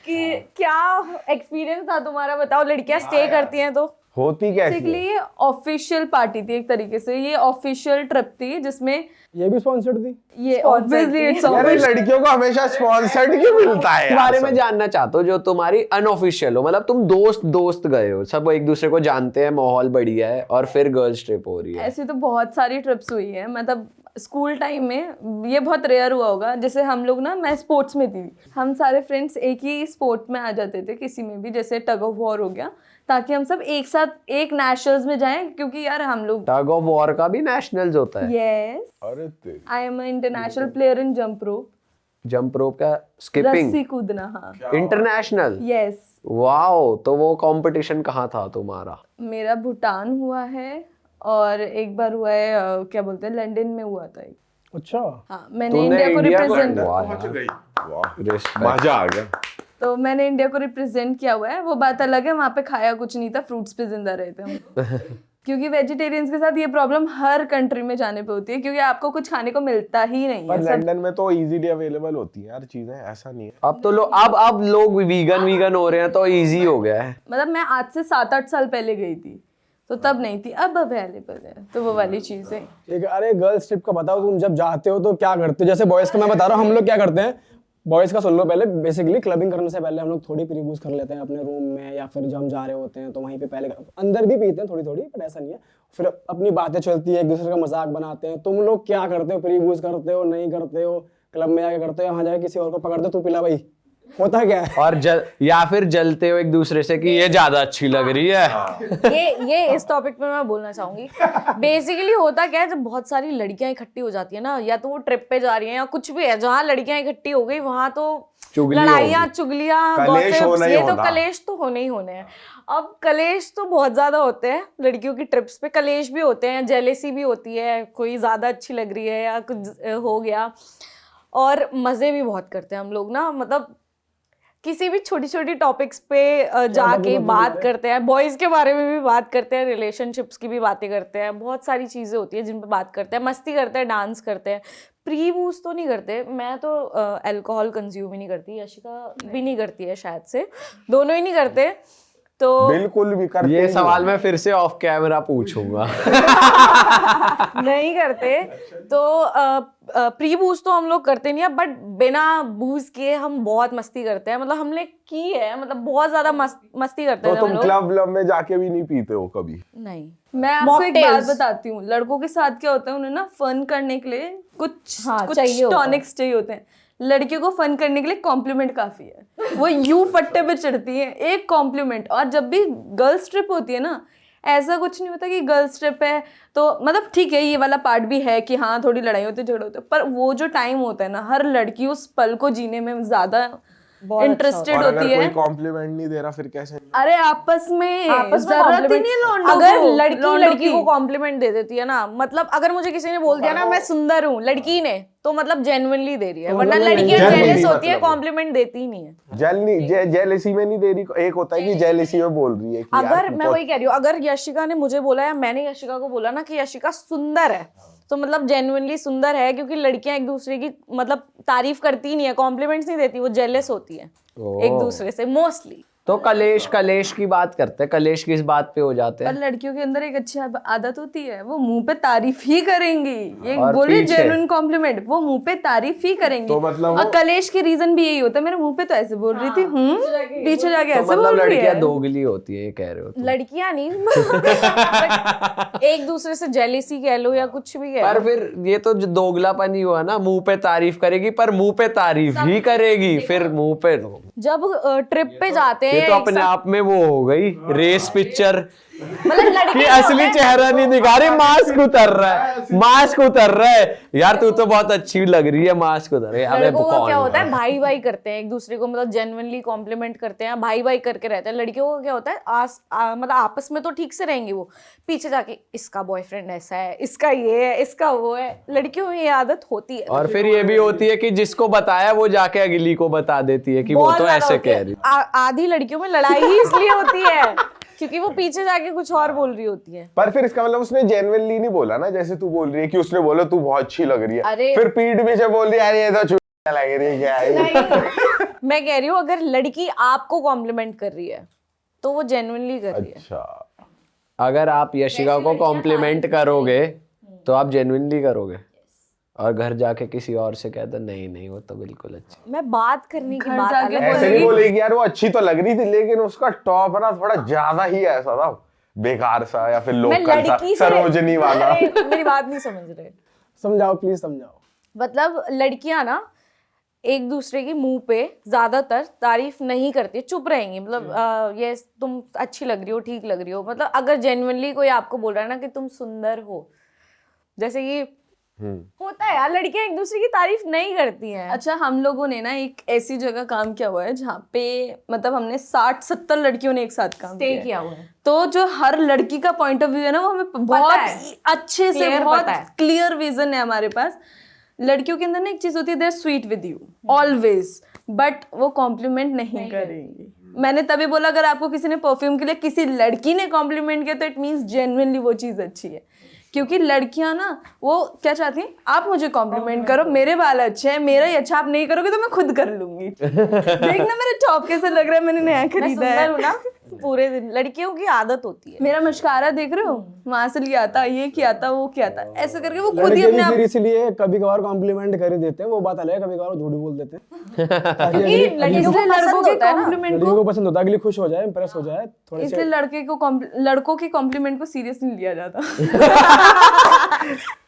कि क्या एक्सपीरियंस था तुम्हारा, बताओ। लड़कियां स्टे करती हैं तो होती कैसी बेसिकली है? ये ऑफिशियल पार्टी थी एक तरीके से, ये ऑफिशियल ट्रिप थी जिसमें ये भी स्पॉन्सर्ड थी। ये ऑब्वियसली इट्स यार ये लड़कियों को हमेशा स्पॉन्सर्ड क्यों मिलता है के यार बारे सब? में जानना चाहता हूँ जो तुम्हारी अनऑफिशियल हो, मतलब तुम दोस्त गए हो, सब एक दूसरे को जानते हैं, माहौल बढ़िया है, और फिर गर्ल्स ट्रिप हो रही है। ऐसी तो बहुत सारी ट्रिप्स हुई है। मतलब स्कूल टाइम में ये बहुत रेयर हुआ होगा, जैसे हम लोग ना, मैं स्पोर्ट्स में थी, हम सारे फ्रेंड्स एक ही स्पोर्ट में आ जाते थे, किसी में भी, जैसे टग ऑफ वॉर हो गया, ताकि हम सब एक साथ एक नेशनल्स में जाएं, क्योंकि यार हम लोग टग ऑफ वॉर का भी नेशनल्स होता है? यस, अरे तेरी। I am a international player in jump rope. Jump rope का स्किपिंग रस्सी कूदना, हाँ। इंटरनेशनल? यस, वाओ, तो वो कंपटीशन कहाँ था तुम्हारा? मेरा भूटान हुआ है, और एक बार हुआ है क्या बोलते हैं, लंदन में हुआ था एक। अच्छा, हाँ, मैंने तूने इंडिया को इंडिया को- रिप्रेजेंट, वाह पहुंच यार। गई, वाह Respect. मजा आ गया। तो मैंने इंडिया को रिप्रेजेंट किया हुआ है। वो बात अलग है, वहाँ पे खाया कुछ नहीं था, फ्रूट्स पे जिंदा रहे थे हम। क्योंकि वेजिटेरियंस के साथ ये प्रॉब्लम हर कंट्री में जाने पे होती है, क्योंकि आपको कुछ खाने को मिलता ही नहीं पर है। लंदन में तो इजीली अवेलेबल होती है यार चीजें, ऐसा नहीं है। अब तो अब लोग वीगन हो रहे हैं तो इजी हो गया है। मतलब मैं आज से 7-8 साल पहले गई थी, तो तब नहीं थी, अब अवेलेबल है, तो वो वाली चीज़ है। ठीक है। अरे गर्ल्स ट्रिप का बताओ, तुम जब जाते हो तो क्या करते हो? जैसे बॉयज का मैं बता रहा हूँ, हम लोग क्या करते हैं, बॉयज का सुन लो पहले। बेसिकली क्लबिंग करने से पहले हम लोग थोड़ी प्री बूज कर लेते हैं अपने रूम में, या फिर जब हम जा रहे होते हैं तो वहीं पे पहले अंदर भी पीते हैं थोड़ी थोड़ी, बट ऐसा नहीं है। फिर अपनी बातें चलती है, एक दूसरे का मजाक बनाते हैं। तुम लोग क्या करते हो? प्री बूज करते हो, नहीं करते हो? क्लब में जाके करते हो, वहाँ जाके किसी और को पकड़ते हो, तू पिला भाई, होता क्या है? और या फिर जलते हो एक दूसरे से कि ये ज्यादा अच्छी लग रही है। ये इस टॉपिक पे मैं बोलना चाहूंगी। बेसिकली होता क्या है, जब बहुत सारी लड़कियां इकट्ठी हो जाती है ना, या तो वो ट्रिप पे जा रही हैं या कुछ भी है, जहाँ लड़कियां इकट्ठी हो गई वहां तो चुगली लड़ाइयाँ, होगी। चुगलियाँ, कलेश gossips, होना ही ये तो होना। कलेश तो होने ही होने हैं। अब कलेश तो बहुत ज्यादा होते हैं लड़कियों की ट्रिप्स पे, कलेश भी होते हैं, जेलेसी भी होती है, कोई ज्यादा अच्छी लग रही है या कुछ हो गया, और मजे भी बहुत करते हैं हम लोग ना। मतलब किसी भी छोटी छोटी टॉपिक्स पे जाके बात करते हैं, बॉयज के बारे में भी बात करते हैं, रिलेशनशिप्स की भी बातें करते हैं, बहुत सारी चीजें होती है जिन पे बात करते हैं, मस्ती करते हैं, डांस करते हैं। प्री बूज तो नहीं करते, मैं तो अल्कोहल कंज्यूम ही नहीं करती, यशिका भी नहीं करती है शायद से, दोनों ही नहीं करते। तो बिल्कुल भी करते ये नहीं। सवाल मैं फिर से ऑफ कैमरा पूछूंगा। नहीं करते। तो प्री बूज तो हम लोग करते नहीं है, बट बिना बूज के हम बहुत मस्ती करते हैं। मतलब हमने की है, मतलब बहुत ज्यादा मस्ती करते तो हैं हम तुम लोग। क्लब में जाके भी नहीं पीते हो कभी? नहीं, मैं आपको एक बात Mocktails। बताती हूँ, लड़कों के साथ क्या होता है, उन्हें ना फन करने के लिए कुछ चाहिए होता है। टॉनिक्स चाहिए होते हैं। लड़कियों को फन करने के लिए कॉम्प्लीमेंट काफी है, वो यूं फट्टे पे चढ़ती है, एक कॉम्प्लीमेंट। और जब भी गर्ल्स ट्रिप होती है ना, ऐसा कुछ नहीं होता कि गर्ल्स ट्रिप है तो मतलब ठीक है, ये वाला पार्ट भी है कि हाँ थोड़ी लड़ाई होती है, झगड़े होते हैं, पर वो जो टाइम होता है ना, हर लड़की उस पल को जीने में ज्यादा इंटरेस्टेड और अगर होती कोई है। कॉम्प्लीमेंट नहीं दे रहा फिर कैसे? अरे आपस में जरूरत ही compliment- नहीं है लौंडों अगर को, लड़की लौंडों लड़की की। को कॉम्प्लीमेंट दे देती है ना, मतलब अगर मुझे किसी ने बोल दिया ना मैं सुंदर हूँ, लड़की ने, तो मतलब जेन्युइनली दे रही है, तो वरना मतलब लड़कियां genuinely जेलस होती है, मतलब- कॉम्प्लीमेंट देती ही नहीं है। जेलेसी में नहीं दे रही, एक होता है कि जेलेसी में बोल रही है कि यार अगर तू मैं तो- वही कह रही हूँ, अगर यशिका ने मुझे बोला या मैंने यशिका को बोला ना कि यशिका सुंदर है, तो मतलब जेन्युइनली सुंदर है, क्योंकि लड़कियां एक दूसरे की मतलब तारीफ करती ही नहीं है, कॉम्प्लीमेंट्स नहीं देती, वो जेलस होती है एक दूसरे से मोस्टली। तो कलेश की बात करते हैं, कलेश किस बात पे हो जाते पर हैं? लड़कियों के अंदर एक अच्छी आदत होती है, वो मुंह पे तारीफ ही करेंगी। ये और बोले पीछे? जेन्युइन कॉम्प्लीमेंट, वो मुंह पे तारीफ ही करेंगी। तो मतलब और वो- कलेश की रीजन भी यही होता है, मेरे मुंह पे तो ऐसे बोल रही थी, पीछे जाके तो ऐसे मतलब बोल रही लड़कियां है। दोगली होती है, ये कह रहे हो तुम? लड़कियां नहीं but एक दूसरे से जेलिसी कह लो या कुछ भी कह पर लो। फिर ये तो जो दोगलापन ही हुआ ना, मुंह पे तारीफ करेगी, पर मुंह पे तारीफ ही करेगी, फिर मुंह पे जब ट्रिप पे जाते हैं ये तो एक अपने साथ- आप में वो हो गई रेस पिक्चर मतलब लड़के कि जो असली है- चेहरा नहीं दिखा रही, मास्क उतर रहा है, मास्क उतर रहा है। यार तू तो बहुत अच्छी लग रही है, मास्क उतर रही है। अबे लड़कों का कौन क्या होता है, है? भाई भाई करते हैं एक दूसरे को, मतलब जेन्युइनली कॉम्प्लीमेंट करते हैं, भाई भाई करके रहते हैं। लड़कियों का क्या होता है, मतलब आपस में तो ठीक से रहेंगे, वो पीछे जाके इसका बॉयफ्रेंड ऐसा है, इसका ये है, इसका वो है। लड़कियों में ये आदत होती है। और फिर ये भी होती है कि जिसको बताया वो जाके अगली को बता देती है कि वो बहुत तो ज्यादा ऐसे होती है। कह रही। आधी लड़कियों में लड़ाई ही इसलिए होती है क्योंकि वो पीछे जाके कुछ और बोल रही होती है। पर फिर इसका मतलब उसने जेन्युइनली नहीं बोला ना, जैसे तू बोल रही है कि उसने बोला तू बहुत अच्छी लग रही है, अरे- फिर पीठ पीछे बोल रही है यार ये तो चुड़िया लग रही है, क्या है ये? नहीं मैं कह रही हूँ, अगर लड़की आपको कॉम्प्लीमेंट कर रही है तो वो जेन्युइनली कर रही है। अच्छा, अगर आप यशिका को कॉम्प्लीमेंट करोगे तो आप जेन्युइनली करोगे, और घर जाके किसी और से कहते नहीं नहीं वो तो बिल्कुल अच्छी। मैं बात करने की घर बात जाके अलग ऐसे नहीं बोलेगी यार वो अच्छी तो लग रही थी, लेकिन उसका टॉप ना थोड़ा ज्यादा ही ऐसा था, बेकार सा या फिर मैं लोकल सा, लड़की से सरोजनी वाला। अरे, मेरी बात नहीं समझ रहे। समझाओ प्लीज समझाओ। मतलब लड़कियां ना एक दूसरे की मुंह पे ज्यादातर तारीफ नहीं करती, चुप रहेंगी। मतलब ये तुम अच्छी लग रही हो, ठीक लग रही हो, मतलब अगर जेन्युइनली कोई आपको बोल रहा है ना कि तुम सुंदर हो, जैसे कि होता है यार, लड़कियां एक दूसरे की तारीफ नहीं करती हैं। अच्छा, हम लोगों ने ना एक ऐसी जगह काम किया हुआ है जहाँ पे मतलब हमने 60-70 लड़कियों ने एक साथ काम स्टे किया किया हुआ है। तो जो हर लड़की का पॉइंट ऑफ व्यू है ना, वो हमें बहुत है। अच्छे से, Clear बहुत पता है। क्लियर विजन है हमारे पास। लड़कियों के अंदर ना एक चीज होती है, they are sweet with you always, but वो कॉम्प्लीमेंट नहीं करेंगी। मैंने तभी बोला, अगर आपको किसी ने परफ्यूम के लिए किसी लड़की ने कॉम्प्लीमेंट किया तो इट मीन्स जेन्युइनली वो चीज अच्छी है। क्योंकि लड़कियां ना वो क्या चाहती हैं, आप मुझे कॉम्प्लीमेंट करो, मेरे बाल अच्छे हैं, मेरा ही अच्छा, आप नहीं करोगे तो मैं खुद कर लूंगी। देखना मेरा टॉप कैसा लग रहा है, मैंने नया मैं खरीदा है। सुंदर हूं ना पूरे दिन, लड़कियों की आदत होती है। मेरा मस्कारा देख रहे हो, वहां से लिया था, ये किया था, वो किया था, ऐसे करके वो खुद ही लड़के अपने भी आप। फिर इसलिए कभी कभार कॉम्प्लीमेंट कर ही देते हैं, वो बात अलग है, कभी कभार झूठ भी बोल देते हैं ताकि क्योंकि अगली- लड़कियों को इसलिए लड़कों पसंद के होता है ना। कॉम्प्लीमेंट लड़कियों को को पसंद होता है, अगली खुश हो जाए, इंप्रेस हो जाए थोड़े इसलिए से। लड़कों के कॉम्प्लीमेंट को सीरियस नहीं लिया जाता।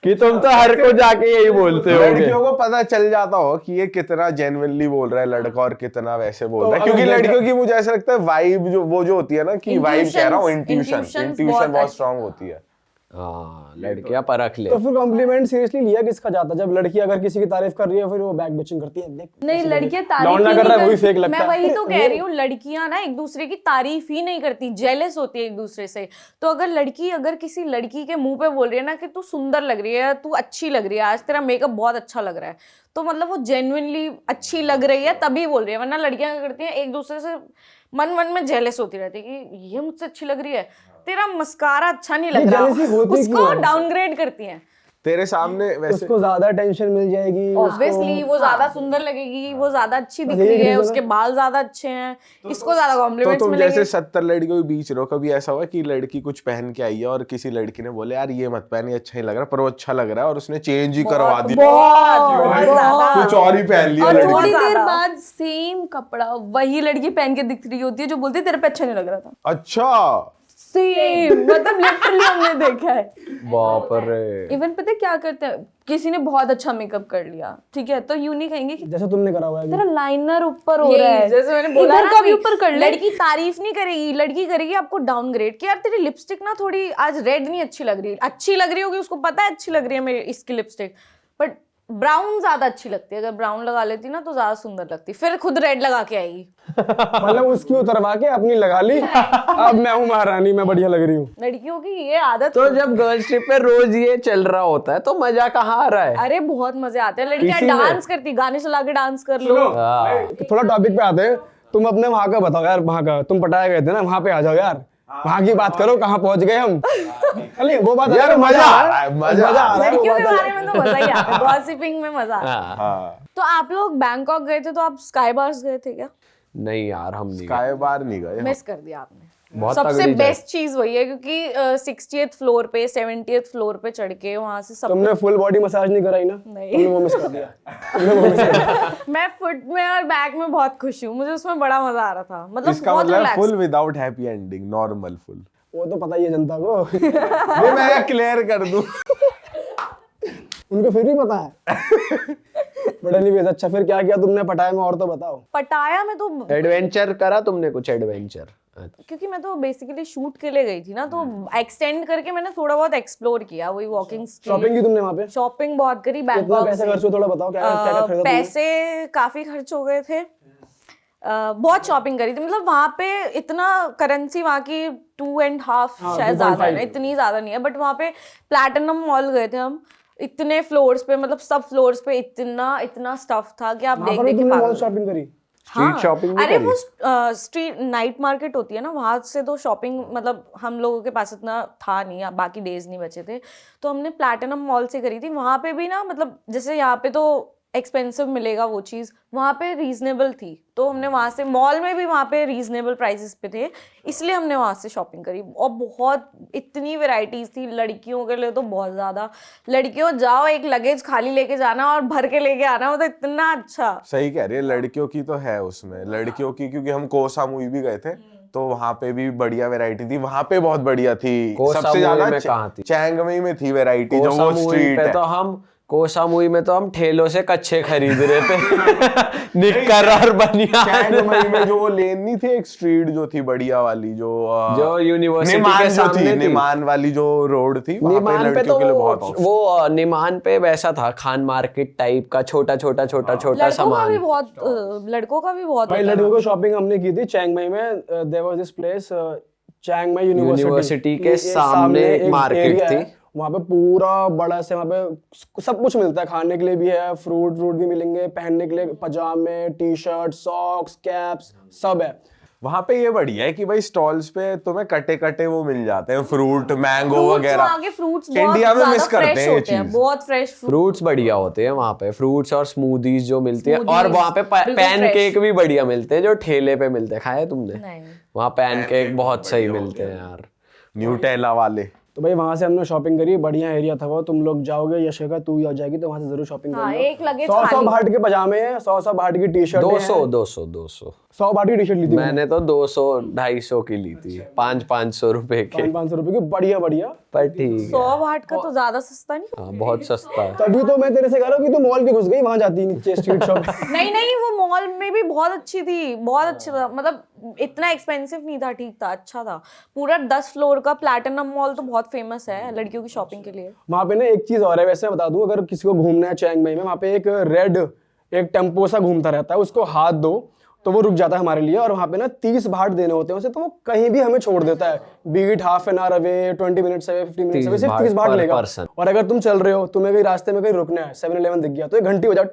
कि तुम तो हर को जाके यही बोलते हो। लड़कियों को पता चल जाता हो कि ये कितना जेन्युइनली बोल रहा है लड़का और कितना वैसे बोल रहा है, तो क्योंकि अगर लड़कियों की मुझे ऐसा लगता है वाइब जो होती है ना, कि वाइब कह रहा हूँ, Intuitions इंट्यूशन बहुत स्ट्रांग होती है। हाँ, लड़कियां परख ले। तो फिर कॉम्प्लीमेंट सीरियसली लिया किसका जाता है? जब लड़की अगर किसी की तारीफ कर रही है फिर वो बैक बिचिंग करती है, देख नहीं, कैसे लड़कियां लगे। तारीफ लौंडा ही कर रहा है नहीं वो भी फेक लगता मैं है। वही तो कह रही हूँ, लड़कियां ना एक दूसरे की तारीफ ही नहीं करती, जेलस होती है एक दूसरे से। तो अगर किसी लड़की के मुंह पे बोल रही है ना कि तू सुंदर लग रही है, तू अच्छी लग रही है, आज तेरा मेकअप बहुत अच्छा लग रहा है, तो मतलब वो जेन्युइनली अच्छी लग रही है तभी बोल रही है। वरना लड़कियां क्या करती हैं, एक दूसरे से मन में जेलस होती रहती है कि ये मुझसे अच्छी लग रही है, तेरा मस्कारा अच्छा नहीं लग ये रहा, jealousy होती उसको क्यों है? डाउनग्रेड करती हैं। तेरे सामने वैसे उसको ज्यादा टेंशन मिल जाएगी, ऑब्वियसली वो ज्यादा सुंदर लगेगी, वो ज्यादा अच्छी दिख रही है, उसके बाल ज्यादा अच्छे हैं, इसको ज्यादा तो कॉम्प्लीमेंट्स तुम मिलेंगे। जैसे 70 लड़कियों के बीच रहो, कभी ऐसा हुआ कि लड़की कुछ पहन के आई है और किसी लड़की ने बोले यार ये मत पहन, ये अच्छा नहीं लग रहा, पर वो अच्छा लग रहा है और उसने चेंज ही करवा दिया, बहुत ज्यादा। कुछ और ही पहन लिया और लड़की। थोड़ी देर ज्यादा। बाद सेम कपड़ा वही लड़की पहन के दिख रही होती है जो बोलती है तेरे पे अच्छा नहीं लग रहा था। अच्छा, सेम, मतलब लिटरली हमने देखा है। बाप रे। इवन पता है क्या करते हैं, किसी ने बहुत अच्छा मेकअप कर लिया, ठीक है, तो यूं नहीं कहेंगे कि जैसे तुमने करा हुआ है अभी। तेरा लाइनर ऊपर हो रहा है, जैसे मैंने बोला इधर ना का भी कि ऊपर कर ले। लड़की तारीफ नहीं करेगी, लड़की करेगी आपको डाउनग्रेड कि यार तेरी लिपस्टिक ना थोड़ी आज रेड नहीं अच्छी लग रही, अच्छी लग रही होगी, उसको पता है अच्छी लग रही है मेरी इसकी लिपस्टिक, बट ब्राउन ज्यादा अच्छी लगती है, अगर ब्राउन लगा लेती ना तो ज्यादा सुंदर लगती, फिर खुद रेड लगा के आएगी। मतलब उसकी उतरवा के अपनी लगा ली, अब मैं हूँ महारानी, मैं बढ़िया लग रही हूँ। लड़कियों की ये आदत। तो जब गर्ल्स ट्रिप पे रोज ये चल रहा होता है तो मजा कहाँ आ रहा है? अरे बहुत मजे आते हैं, लड़कियां इसी में। डांस करती, गाने चला के डांस कर लो। थोड़ा टॉपिक पे आते हैं, तुम अपने वहां का बताओ यार, वहां का तुम पटाया गए थे ना, वहां पे आ जाओ यार, वहां की बात करो, कहाँ पहुंच गए हम। अरे वो बात यार मजा आ रहा है, मजा आ रहा है। लड़कियों के बारे में तो मजा ही आता है, गॉसिपिंग में मजा आता है। हाँ, तो आप लोग बैंकॉक गए थे तो आप स्काई बार्स गए थे क्या? नहीं यार, हम नहीं स्काई बार नहीं गए। मिस कर दिया आपने। बहुत सबसे तगड़ी बेस्ट चीज वही है, क्योंकि 60th फ्लोर पे 70th फ्लोर पे चढ़ के वहां से सब तुमने फुल बॉडी मसाज नहीं कराई ना? नहीं। तुमने वो मिस कर दिया, तुमने वो मिस कर दिया। मैं फुट में और बैक में बहुत खुश हूँ, मुझे उसमें बड़ा मजा आ रहा था, मतलब इसका बहुत मतलब relax. Full without happy ending, normal full. वो तो पता ही है जनता को। ये मैं क्लियर कर दूं। उनको फिर भी पता है। बट एनीवेज, अच्छा फिर क्या किया तुमने पटाया में, और तो बताओ। पटाया में तो एडवेंचर करा तुमने कुछ एडवेंचर? क्योंकि मैं तो बेसिकली शूट के लिए गई थी ना, तो एक्सटेंड करके मैंने थोड़ा बहुत एक्सप्लोर किया, वही वॉकिंग शॉपिंग की तुमने वहां पे? शॉपिंग बहुत करी कितना बैंकॉक पैसे से। खर्च हुए थोड़ा बताओ, क्या क्या क्या खरीदा तुमने? पैसे काफी खर्च हो गए थे, बहुत शॉपिंग करी थी, मतलब वहां पे इतना करेंसी वहां की 2.5 शायद ज्यादा है, इतनी ज्यादा नहीं है, बट वहां पे प्लैटिनम मॉल गए थे हम, इतने फ्लोर्स पे, मतलब सब फ्लोर्स पे इतना इतना स्टफ था कि आप वहां देख पर भी देख के तुमने मॉल पागल। शॉपिंग करी? स्ट्रीट शॉपिंग भी अरे करी? वो स्ट्रीट नाइट मार्केट होती है ना, वहां से तो शॉपिंग, मतलब हम लोगों के पास इतना था नहीं, बाकी डेज नहीं बचे थे, तो हमने प्लैटिनम मॉल से करी थी। वहां पे भी ना, मतलब जैसे यहाँ पे तो एक्सपेंसिव मिलेगा वो चीज़, वहाँ पे रीजनेबल थी, तो हमने वहाँ से, मॉल में भी वहाँ पे रीजनेबल प्राइसेस पे थे, इसलिए हमने वहाँ से शॉपिंग करी। और बहुत इतनी वैरायटीज थी लड़कियों के लिए तो बहुत ज़्यादा। लड़कियों जाओ, एक लगेज खाली लेके जाना और भर के लेके आना, वो तो इतना अच्छा। सही कह रही है, लड़कियों की तो है उसमें, लड़कियों की, क्योंकि हम कोह सामुई भी गए थे तो वहाँ पे भी बढ़िया वैरायटी थी, वहाँ पे बहुत बढ़िया थी। कोह सबसे सामुई ज्यादा में कहाँ थी? चैंग मई में थी वैरायटी, जो वो कोसामुई स्ट्रीट पे है। तो हम कोसामुई में तो हम ठेलों से कच्चे खरीद रहे थे। निक्कर और बनियान। चैंग मई में जो वो लेन नहीं थी, एक स्ट्रीट जो थी बढ़िया वाली, जो यूनिवर्सिटी निमान के जो सामने थी। निमान वाली जो रोड थी, वहाँ पे निमान पे लड़कियों तो के लिए बहुत वो निमान पे वैसा था, खान मार्केट टाइप का, छोटा छोटा छोटा छोटा सामान। लड़कों का भी बहुत भाई होता है। लड़कों को शॉपिंग हमने की थी चियांग माई में। There was this place Chiang Mai University के सामने एक मार्केट थी। वहाँ पे पूरा बड़ा से, वहाँ पे सब कुछ मिलता है, खाने के लिए भी है, फ्रूट भी मिलेंगे, पहनने के लिए पजामे, टी शर्ट, सॉक्स, कैप्स, सब है। वहाँ पे ये बढ़िया है कि भाई स्टॉल्स पे तुम्हें कटे कटे वो मिल जाते हैं, फ्रूट, मैंगो वगैरह। वहाँ के फ्रूट्स इंडिया में मिस करते हैं ये होते हैं, चीज। बहुत फ्रेश फ्रूट्स बढ़िया होते हैं वहाँ पे, फ्रूट्स और स्मूदीज जो मिलती है, और Smoothies, वहाँ पे बिल्कुल पैन fresh। केक भी बढ़िया मिलते हैं जो ठेले पे मिलते हैं। खाए तुमने? नहीं। वहाँ पैन केक बहुत सही मिलते हैं यार। न्यूटेला वाले। तो भाई वहां से हमने शॉपिंग करी, बढ़िया एरिया था वो। तुम लोग जाओगे, यशिका तू ही आ जाएगी तो वहां से जरूर शॉपिंग हाँ, करियो। एक लगेज 100 खाली। बाहट के पजामे हैं, 100 बाहट की टी शर्ट 200 100 बाहट की टी शर्ट ली थी मैंने तो 200 250 की ली थी, 500 रुपए के। 500 रुपए की, बढ़िया बढ़िया। पर ठीक है, 100 वाट का तो ज्यादा सस्ता नहीं। हाँ बहुत सस्ता है। तभी तो मैं तेरे से कह रहा हूँ कि तू मॉल के घुस गई, वहां जाती नीचे स्ट्रीट शॉप। नहीं, वो मॉल में भी बहुत अच्छी थी, बहुत अच्छा था, मतलब इतना एक्सपेंसिव नहीं था, ठीक था, अच्छा था। पूरा 10 फ्लोर का प्लैटिनम मॉल तो बहुत फेमस है लड़कियों की शॉपिंग के लिए। वहाँ पे ना एक चीज और है, वैसे मैं बता दूं, अगर किसी को घूमना है चियांग माई में, वहाँ पे एक रेड एक टेम्पो सा घूमता रहता है, उसको हाथ दो तो वो रुक जाता है हमारे लिए। और वहाँ पे ना 30 बाहट देने होते हैं उसे, तो वो कहीं भी हमें छोड़ देता है, be it half an hour away, 20 minutes away, 15 minutes away, सिर्फ 30 बाहट per लेगा। person। और अगर तुम चल रहे हो, तुम्हें कहीं रास्ते में कहीं रुकना है, 7-Eleven दिख गया तो 1 घंटी हो जाए,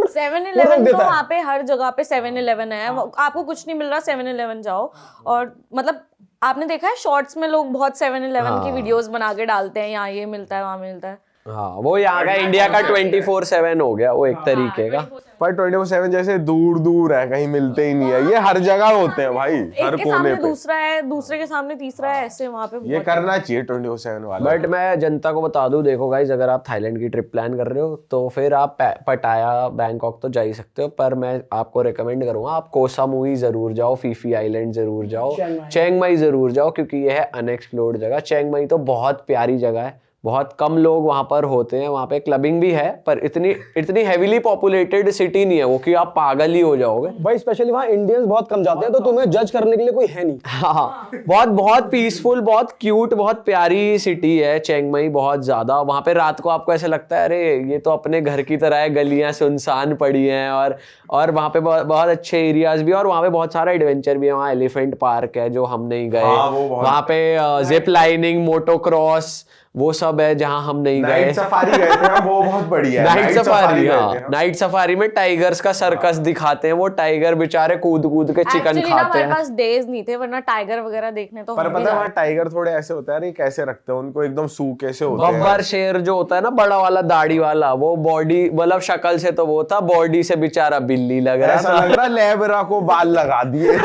7-Eleven देता तो है। वहाँ पे हर जगह पे 7-Eleven है, आपको कुछ नहीं मिल रहा 7-Eleven जाओ। और मतलब आपने देखा है शॉर्ट्स में लोग बहुत 7-Eleven की वीडियोस बना के डालते हैं, यहाँ ये मिलता है, वहाँ मिलता है। हाँ, वो यहाँ का इंडिया का 24/7 हो गया वो एक तरीके का। पर 24/7 जैसे दूर दूर है, कहीं मिलते ही नहीं है, ये हर जगह होते हैं भाई, हर एक के कोने सामने पे। दूसरा है, दूसरे के सामने तीसरा है, ऐसे वहाँ पे ये करना चाहिए 24/7 वाला। बट मैं जनता को बता दूं, देखो गाइज, अगर आप थाईलैंड की ट्रिप प्लान कर रहे हो तो फिर आप पटाया बैंकॉक तो जा ही सकते हो, पर मैं आपको रिकमेंड करूंगा आप कोह सामुई जरूर जाओ, फीफी आइलैंड जरूर जाओ, चियांग माई जरूर जाओ, क्योंकि यह है अनएक्सप्लोर्ड जगह। चियांग माई तो बहुत प्यारी जगह है, बहुत कम लोग वहाँ पर होते हैं, वहाँ पे क्लबिंग भी है पर इतनी हेवीली पॉपुलेटेड सिटी नहीं है वो कि आप पागल ही हो जाओगे भाई। स्पेशली वहाँ इंडियंस बहुत कम जाते हैं, तो तुम्हें जज करने के लिए कोई है नहीं। हाँ, बहुत बहुत पीसफुल, बहुत क्यूट, बहुत प्यारी सिटी है चिंग माई, बहुत ज्यादा। वहाँ पे रात को आपको ऐसा लगता है अरे ये तो अपने घर की तरह है, गलियां सुनसान पड़ी हैं और वहाँ पे बहुत अच्छे एरियाज भी है और वहाँ पे बहुत सारा एडवेंचर भी है। वहाँ एलिफेंट पार्क है जो हम नहीं गए, वहाँ पे जिप लाइनिंग, मोटोक्रॉस वो सब है जहाँ हम नहीं गए। नाइट सफारी गए थे हम, वो बहुत बढ़िया है। नाइट सफारी, हाँ, गए थे। नाइट सफारी में टाइगर्स का सर्कस दिखाते हैं, वो टाइगर बेचारे कूद कूद के चिकन Actually ना खाते हमारे हैं। पास डेज नहीं थे, वरना टाइगर वगैरह देखने तो पर हम भी पता है वहाँ जाते। टाइगर थोड़े ऐसे होते हैं, अरे कैसे रखते हैं उनको, एकदम सूखे से होते हैं। बब्बर शेर जो होता है ना, बड़ा वाला दाढ़ी वाला, वो बॉडी मतलब शक्ल से तो वो था, बॉडी से बेचारा बिल्ली लग रहा ऐसा था। लग रहा लेबरा को बाल लगा दिए।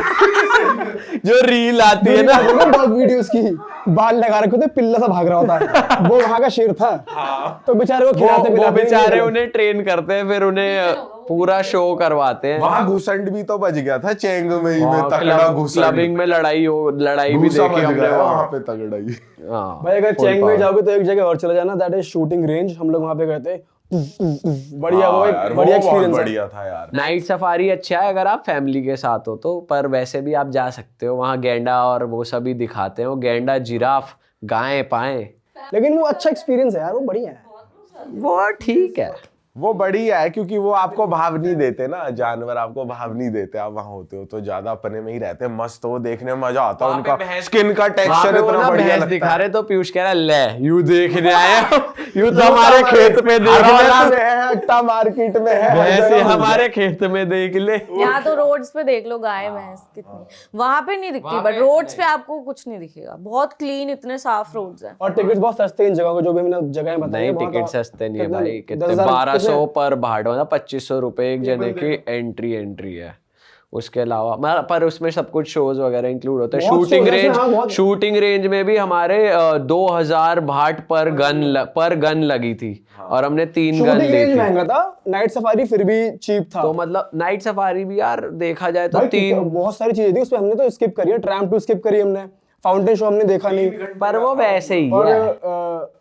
जो रील आती है ना, डॉग वीडियोस की, बाल लगा रखे होते, पिल्ला सा भाग रहा होता है, वो वहाँ का शेर था। तो बेचारे को खिलाते वो पिलाते बेचारे उन्हें ट्रेन करते हैं, फिर उन्हें पूरा शो करवाते हैं। वहाँ घुसंड भी तो बच गया था चेंग में ही, में वहाँ तगड़ा घुसंड। क्लबिंग में लड़ाई भी घुसा देखी बच हमने गया वहाँ वहाँ। पे तगड़ा ही। हाँ, भाई अगर full चेंग में power। जाओगे तो एक जगह और चले जाना, दैट इज शूटिंग रेंज। हम लोग वहाँ पे गए थे, बढ़िया, वो हाँ एक यार, बढ़िया वो बहुत एक्सपीरियंस है। बढ़िया था यार। नाइट सफारी अच्छा है अगर आप फैमिली के साथ हो तो, पर वैसे भी आप जा सकते हो। वहाँ गैंडा और वो सभी दिखाते हैं, वो गैंडा, जिराफ, गायें पाएं, लेकिन वो अच्छा एक्सपीरियंस है यार, वो बढ़िया है। वो ठीक है। वो बढ़िया है क्योंकि वो आपको भाव नहीं देते ना, जानवर आपको भाव नहीं देते। आप वहाँ होते हो तो ज्यादा अपने में ही रहते हैं, मस्त, वो देखने में मजा आता है। उनका स्किन का वहाँ टेक्सचर पे वो इतना ना बढ़िया भैंस लगता दिखा है। रहे तो पीयूष कह रहा है ले यू देखने आए हो, यू तो हमारे खेत में देख हरवाला ले, में है, अट्टा मार्केट में है, हर भैंस जगह हमारे खेत में देख ले। यहाँ तो रोड्स पे देख लो गाय भैंस कितनी, वहां पे नहीं दिखती, बट रोड्स पे आपको कुछ नहीं दिखेगा। बहुत क्लीन, इतने साफ रोड्स हैं। और टिकट्स बहुत सस्ते हैं इन जगहों को, जो भी हमने जगह बताई नहीं, बहुत। टिकट सस्ते नहीं है कितने? भाई, कितने 10,000 1200 पर भाड़, मतलब 2500 रुपए एक जने की एंट्री है। उसके अलावा पर उसमें सब कुछ शोज वगैरह इंक्लूड होते हैं। बहुत शूटिंग shows हैं, रेंज, हाँ, बहुत। शूटिंग रेंज में भी हमारे 2000 भाट पर गन लगी थी और हमने 3 गन शूटिंग ली रेंज थी। महंगा था, नाइट सफारी फिर भी चीप था। तो मतलब नाइट सफारी भी यार देखा जाए तो भाई 3, बहुत सारी चीजें थी उसमें, हमने तो स्किप करी है। ट्रैम्प टू स्किप करी हमने, फाउंटेन शो हमने देखा नहीं। पर वो वैसे ही और है।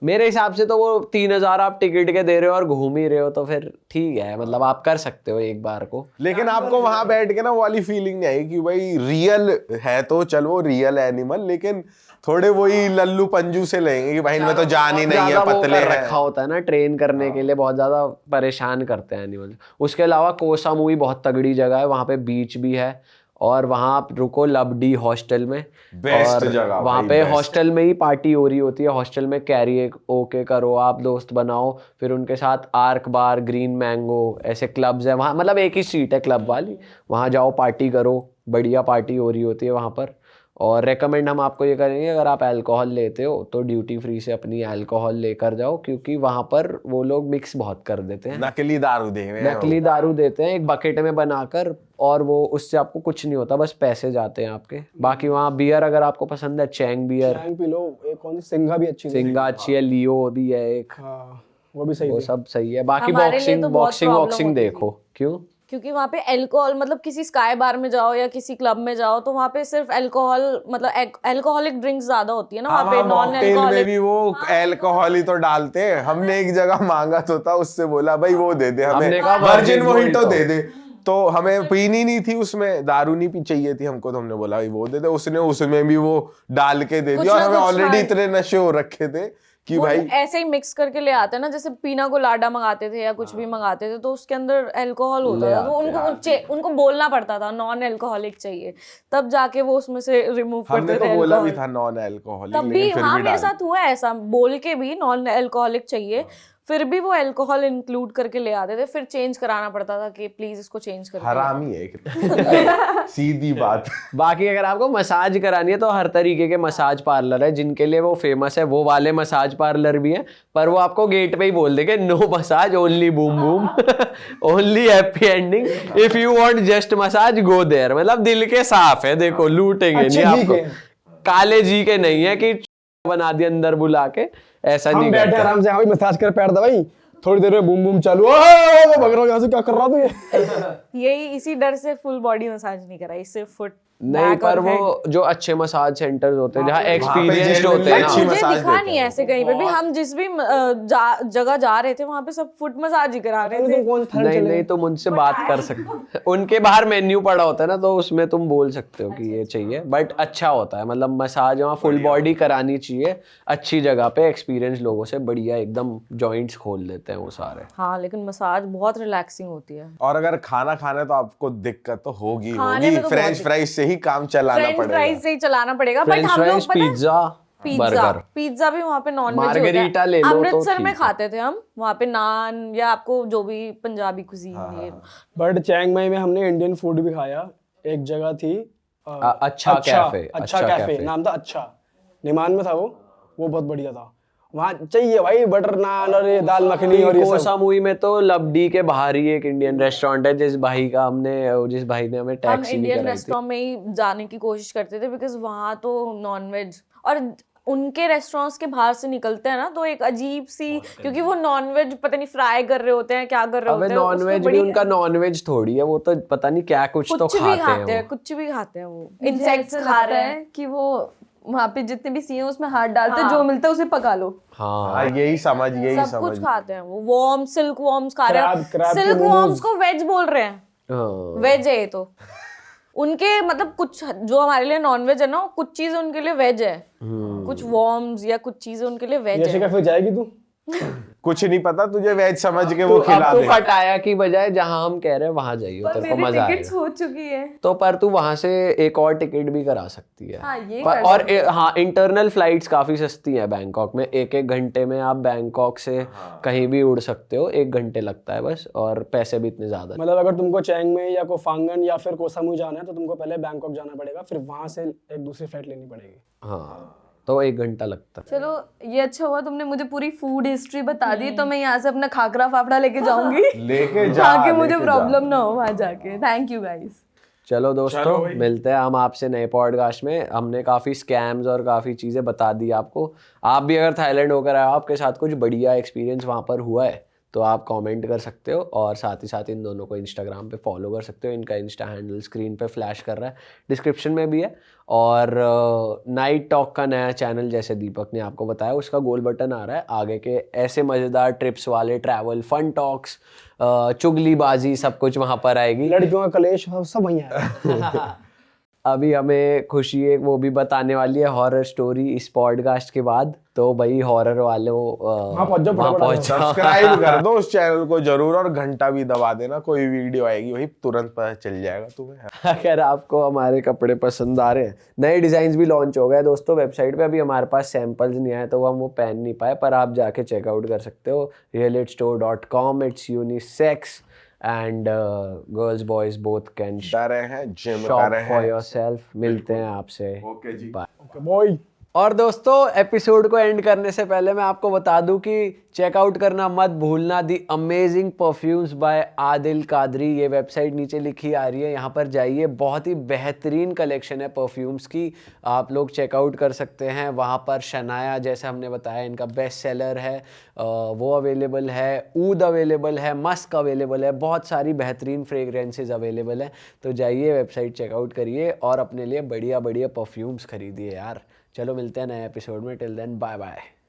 मेरे हिसाब से तो वो 3000 आप टिकट के दे रहे हो और घूम ही रहे हो तो फिर ठीक है, मतलब आप कर सकते हो एक बार को। लेकिन आपको वहां बैठ के ना वो वाली फीलिंग नहीं आएगी कि भाई रियल है, तो चलो रियल एनिमल, लेकिन थोड़े वही लल्लू पंजू से लेंगे कि भाई इनमें तो जान ही नहीं है, ज्यादा वो पतले कर हैं। रखा होता है ना ट्रेन करने के लिए, बहुत ज्यादा परेशान करते हैं एनिमल। उसके अलावा कोसा मूवी बहुत तगड़ी जगह है, वहाँ पे बीच भी है और वहाँ आप रुको लबडी हॉस्टल में, बेस्ट और जगह वहाँ भाई, पे बेस्ट। हॉस्टल में ही पार्टी हो रही होती है। हॉस्टल में कैरी ओके करो, आप दोस्त बनाओ, फिर उनके साथ आर्क बार, ग्रीन मैंगो, ऐसे क्लब्स है वहाँ, मतलब एक ही स्ट्रीट है क्लब वाली, वहाँ जाओ पार्टी करो, बढ़िया पार्टी हो रही होती है वहाँ पर। और रेकमेंड हम आपको ये करेंगे, अगर आप अल्कोहल लेते हो तो ड्यूटी फ्री से अपनी अल्कोहल लेकर जाओ, क्योंकि वहाँ पर वो लोग मिक्स बहुत कर देते हैं, नकली दारू दे रहे हैं। नकली दारू देते हैं एक बकेट में बनाकर, और वो उससे आपको कुछ नहीं होता, बस पैसे जाते हैं आपके। बाकी वहाँ बियर अगर आपको पसंद है, Chang beer, tank P low, एक कौन सी सिंगा भी अच्छी थी। सिंगा अच्छी है, लियो भी है एक, हाँ, वो भी सही वो थी। सब सही है। बाकी हमारे लिए तो बहुत बॉक्सिंग problem होती देखो, क्यों? क्योंकि वहाँ पे अल्कोहल, मतलब किसी स्काई बार में जाओ या किसी क्लब में जाओ तो वहाँ पे सिर्फ अल्कोहल, मतलब अल्कोहलिक ड्रिंक्स ज्यादा होती है ना वहाँ पे, नॉन मॉकटेल में अल्कोहलिक। भी वो अल्कोहल ही तो डालते हैं। हमने एक जगह मांगा तो था, उससे बोला भाई वो दे दे हमें, हमने कहा वर्जिन virgin मोहितो mojito दे दे। तो हमें पीनी नहीं थी, उसमें दारू नहीं पी चाहिए थी हमको, तो हमने बोला भाई वो दे दे। उसने उसमें भी वो डाल के दे कुछ दिया, और ना हमें कुछ ऑलरेडी हाँ। इतने नशे हो रखे थे कि वो भाई ऐसे ही मिक्स करके ले आते हैं ना, जैसे पीना कोलाडा मंगाते थे या कुछ भी मंगाते थे तो उसके अंदर अल्कोहल होता था, तो उनको बोलना पड़ता था नॉन अल्कोहलिक चाहिए, तब जाके वो उसमें से रिमूव हमने करते तो थे बोला भी अल्कोहल। था नॉन अल्कोहलिक, तब भी लेकिन फिर हाँ भी मेरे डाल। साथ हुआ है ऐसा, बोल के भी नॉन अल्कोहलिक चाहिए, फिर भी वो अल्कोहल इंक्लूड करके ले आते थे, फिर चेंज कराना पड़ता था कि प्लीज इसको चेंज करके लाओ। हरामी है एक सीधी बात। बाकी अगर आपको मसाज करानी है तो हर तरीके के मसाज पार्लर है, जिनके लिए वो फेमस है, वो वाले मसाज पार्लर भी हैं, पर वो आपको गेट पे ही बोल देंगे no massage, only boom boom, only happy ending, if you want just massage go there. मतलब दिल के साफ है, देखो लूटेंगे अच्छे नहीं जी आपको, के। काले जी के नहीं है कि बना दिए अंदर बुला के, ऐसा हम नहीं बैठे करते। आराम से, हाँ मसाज कर पैर दबाई, थोड़ी देर में बूम बूम चालू, भग रहा हूँ यहाँ से, क्या कर रहा तू ये? यही इसी डर से फुल बॉडी मसाज नहीं कराई, सिर्फ फुट नहीं, back पर और वो head। जो अच्छे मसाज सेंटर्स होते हैं जहाँ पे एक्सपीरियंस्ड genuinely होते हैं अच्छी ना, मुझे मसाज दिखा देते नहीं हैं। ऐसे कहीं पे भी। हम जिस भी जगह जा रहे थे वहां पे सब फुट मसाज ही करा रहे थे। तुम कौन सा नहीं नहीं, तुम उनसे बात कर सकते उनके बाहर मेन्यू पड़ा होता है ना, तो उसमें तुम बोल सकते हो कि ये चाहिए, बट अच्छा होता है, मतलब मसाज वहाँ फुल बॉडी करानी चाहिए अच्छी जगह पे, एक्सपीरियंस लोगों से, बढ़िया एकदम जॉइंट्स खोल देते हैं वो सारे। हाँ लेकिन मसाज बहुत रिलैक्सिंग होती है। और अगर खाना खाना है तो आपको दिक्कत तो होगी खाने होगी, में तो फ्रेंच बहुत फ्राइज से ही काम चलाना फ्रेंच पड़ेगा। फ्राइज से ही चलाना पड़ेगा। बट फ्रेंच हम लोग फ्राइज, पता है पिज्जा, पिज्जा बर्गर। पिज्जा भी वहाँ पे नॉन वेज मार्गरीटा होता ले है। लो तो अमृतसर में ठीक है। खाते थे हम वहाँ पे नान या आपको जो भी पंजाबी कुजीन ये। बट चैंग माई में हमने इंडियन फूड भी खाया। एक जगह थी अच्छा कैफे, अच्छा अच्छा कैफे कैफे। नाम था। अच्छा निमान में था वो बहुत बढ़िया था। वहाँ चाहिए भाई बटर नान और ये दाल मखनी और ये सब। कोसामुई में तो लबडी के बाहर ही एक इंडियन रेस्टोरेंट है, जिस भाई ने हमें हम टैक्सी भी इंडियन कराई थी। रेस्टोरेंट में ही जाने की कोशिश करते थे बिकॉज वहाँ तो नॉन वेज, और उनके रेस्टोरेंट्स के बाहर से निकलते हैं ना तो एक अजीब सी, क्योंकि वो नॉन वेज पता नहीं फ्राई कर रहे होते हैं क्या कर रहे अबे होते हैं। नॉन उसमें वेज भी बड़ी उनका नॉन वेज थोड़ी है, वो तो पता नहीं क्या कुछ तो कुछ भी खाते हैं वो। कुछ भी खाते हैं वो। इंसेक्ट्स इंसेक्ट्स खा रहे हैं। है कि वो वहाँ पे जितने भी सी हैं उसमें हाथ डालते हैं, जो मिलता है उसे पका लो। हाँ, हाँ, यही समझ सब कुछ खाते हैं वो। वॉर्म सिल्क वॉर्म्स खा रहे हैं। crab के सिल्क वॉर्म्स को वेज बोल रहे हैं। हाँ। वेज है ये तो। उनके मतलब कुछ जो हमारे लिए नॉन वेज है ना, कुछ चीज उनके लिए वेज है। कुछ वॉर्म्स या कुछ चीजें उनके लिए वेज ये है। कैफे जाएगी तू? कुछ नहीं पता तुझे, वेज समझ के वो अब खिला तो दे। पटाया की बजाय जहाँ हम कह रहे हैं वहां जाइए, तेरे को मेरी मजा टिकट्स आएगा। हो चुकी है। तो पर तू वहां से एक और टिकट भी करा सकती है। हाँ, ये पर, कर और हाँ, इंटरनल फ्लाइट्स काफी सस्ती है बैंकॉक में। एक घंटे में आप बैंकॉक से कहीं भी उड़ सकते हो, 1 घंटे लगता है बस, और पैसे भी इतने ज्यादा नहीं। मतलब अगर तुमको चैंग में या कोफांगन या फिर कोसामुई जाना है तो तुमको पहले बैंकॉक जाना पड़ेगा, फिर वहां से एक दूसरी फ्लाइट लेनी पड़ेगी। हाँ, तो 1 घंटा लगता है। चलो ये अच्छा हुआ तुमने मुझे पूरी फूड हिस्ट्री बता दी, तो मैं यहाँ से अपना खाकरा फाफड़ा लेके जाऊंगी लेके जा, ताकि मुझे लेके जा। प्रॉब्लम ना हो वहां जाके। Thank you guys. चलो दोस्तों, मिलते हैं हम आपसे नए पॉडकास्ट में। हमने काफ़ी स्कैम्स और काफ़ी चीज़ें बता दी आपको। आप भी अगर थाईलैंड होकर आए हो, आपके साथ कुछ बढ़िया एक्सपीरियंस वहाँ पर हुआ है, तो आप कमेंट कर सकते हो, और साथ ही साथ इन दोनों को इंस्टाग्राम पे फॉलो कर सकते हो। इनका इंस्टा हैंडल स्क्रीन पे फ्लैश कर रहा है, डिस्क्रिप्शन में भी है। और नाइट टॉक का नया चैनल, जैसे दीपक ने आपको बताया, उसका गोल बटन आ रहा है। आगे के ऐसे मज़ेदार ट्रिप्स वाले, ट्रैवल, फन टॉक्स, चुगलीबाजी, सब कुछ वहाँ पर आएगी। लड़कियों का कलेश सब वहीं है। अभी हमें खुशी एक वो भी बताने वाली है, हॉरर स्टोरी इस पॉडकास्ट के बाद। तो भाई हॉरर वालों वहाँ पहुंच जाओ, वहाँ फटाफट आ पहुंच जाओ। सब्सक्राइब कर दो उस चैनल को जरूर, और घंटा भी दबा देना, कोई वीडियो आएगी वही तुरंत पता चल जाएगा तुम्हें। अगर आपको हमारे कपड़े पसंद आ रहे हैं, नए डिजाइन भी लॉन्च हो गए दोस्तों वेबसाइट पे। अभी हमारे पास सैंपल्स नहीं आए तो हम वो पहन नहीं पाए, पर आप जाके चेकआउट कर सकते हो realitstore.com। It's unisex and girls boys both can जा रहे हैं जिम शॉप कर रहे फॉर हैं। योरसेल्फ। मिलते हैं आपसे। ओके जी। Okay bye. और दोस्तों, एपिसोड को एंड करने से पहले मैं आपको बता दूं कि चेकआउट करना मत भूलना the amazing perfumes by Adil Qadri. ये वेबसाइट नीचे लिखी आ रही है, यहाँ पर जाइए। बहुत ही बेहतरीन कलेक्शन है परफ्यूम्स की, आप लोग चेकआउट कर सकते हैं। वहाँ पर शनाया, जैसे हमने बताया, इनका बेस्ट सेलर है, वो अवेलेबल है। ऊद अवेलेबल है, मस्क अवेलेबल है, बहुत सारी बेहतरीन फ्रेगरेंसेज अवेलेबल है। तो जाइए, वेबसाइट चेकआउट करिए और अपने लिए बढ़िया बढ़िया परफ्यूम्स खरीदिए यार। चलो मिलते हैं नए एपिसोड में। Till then bye bye.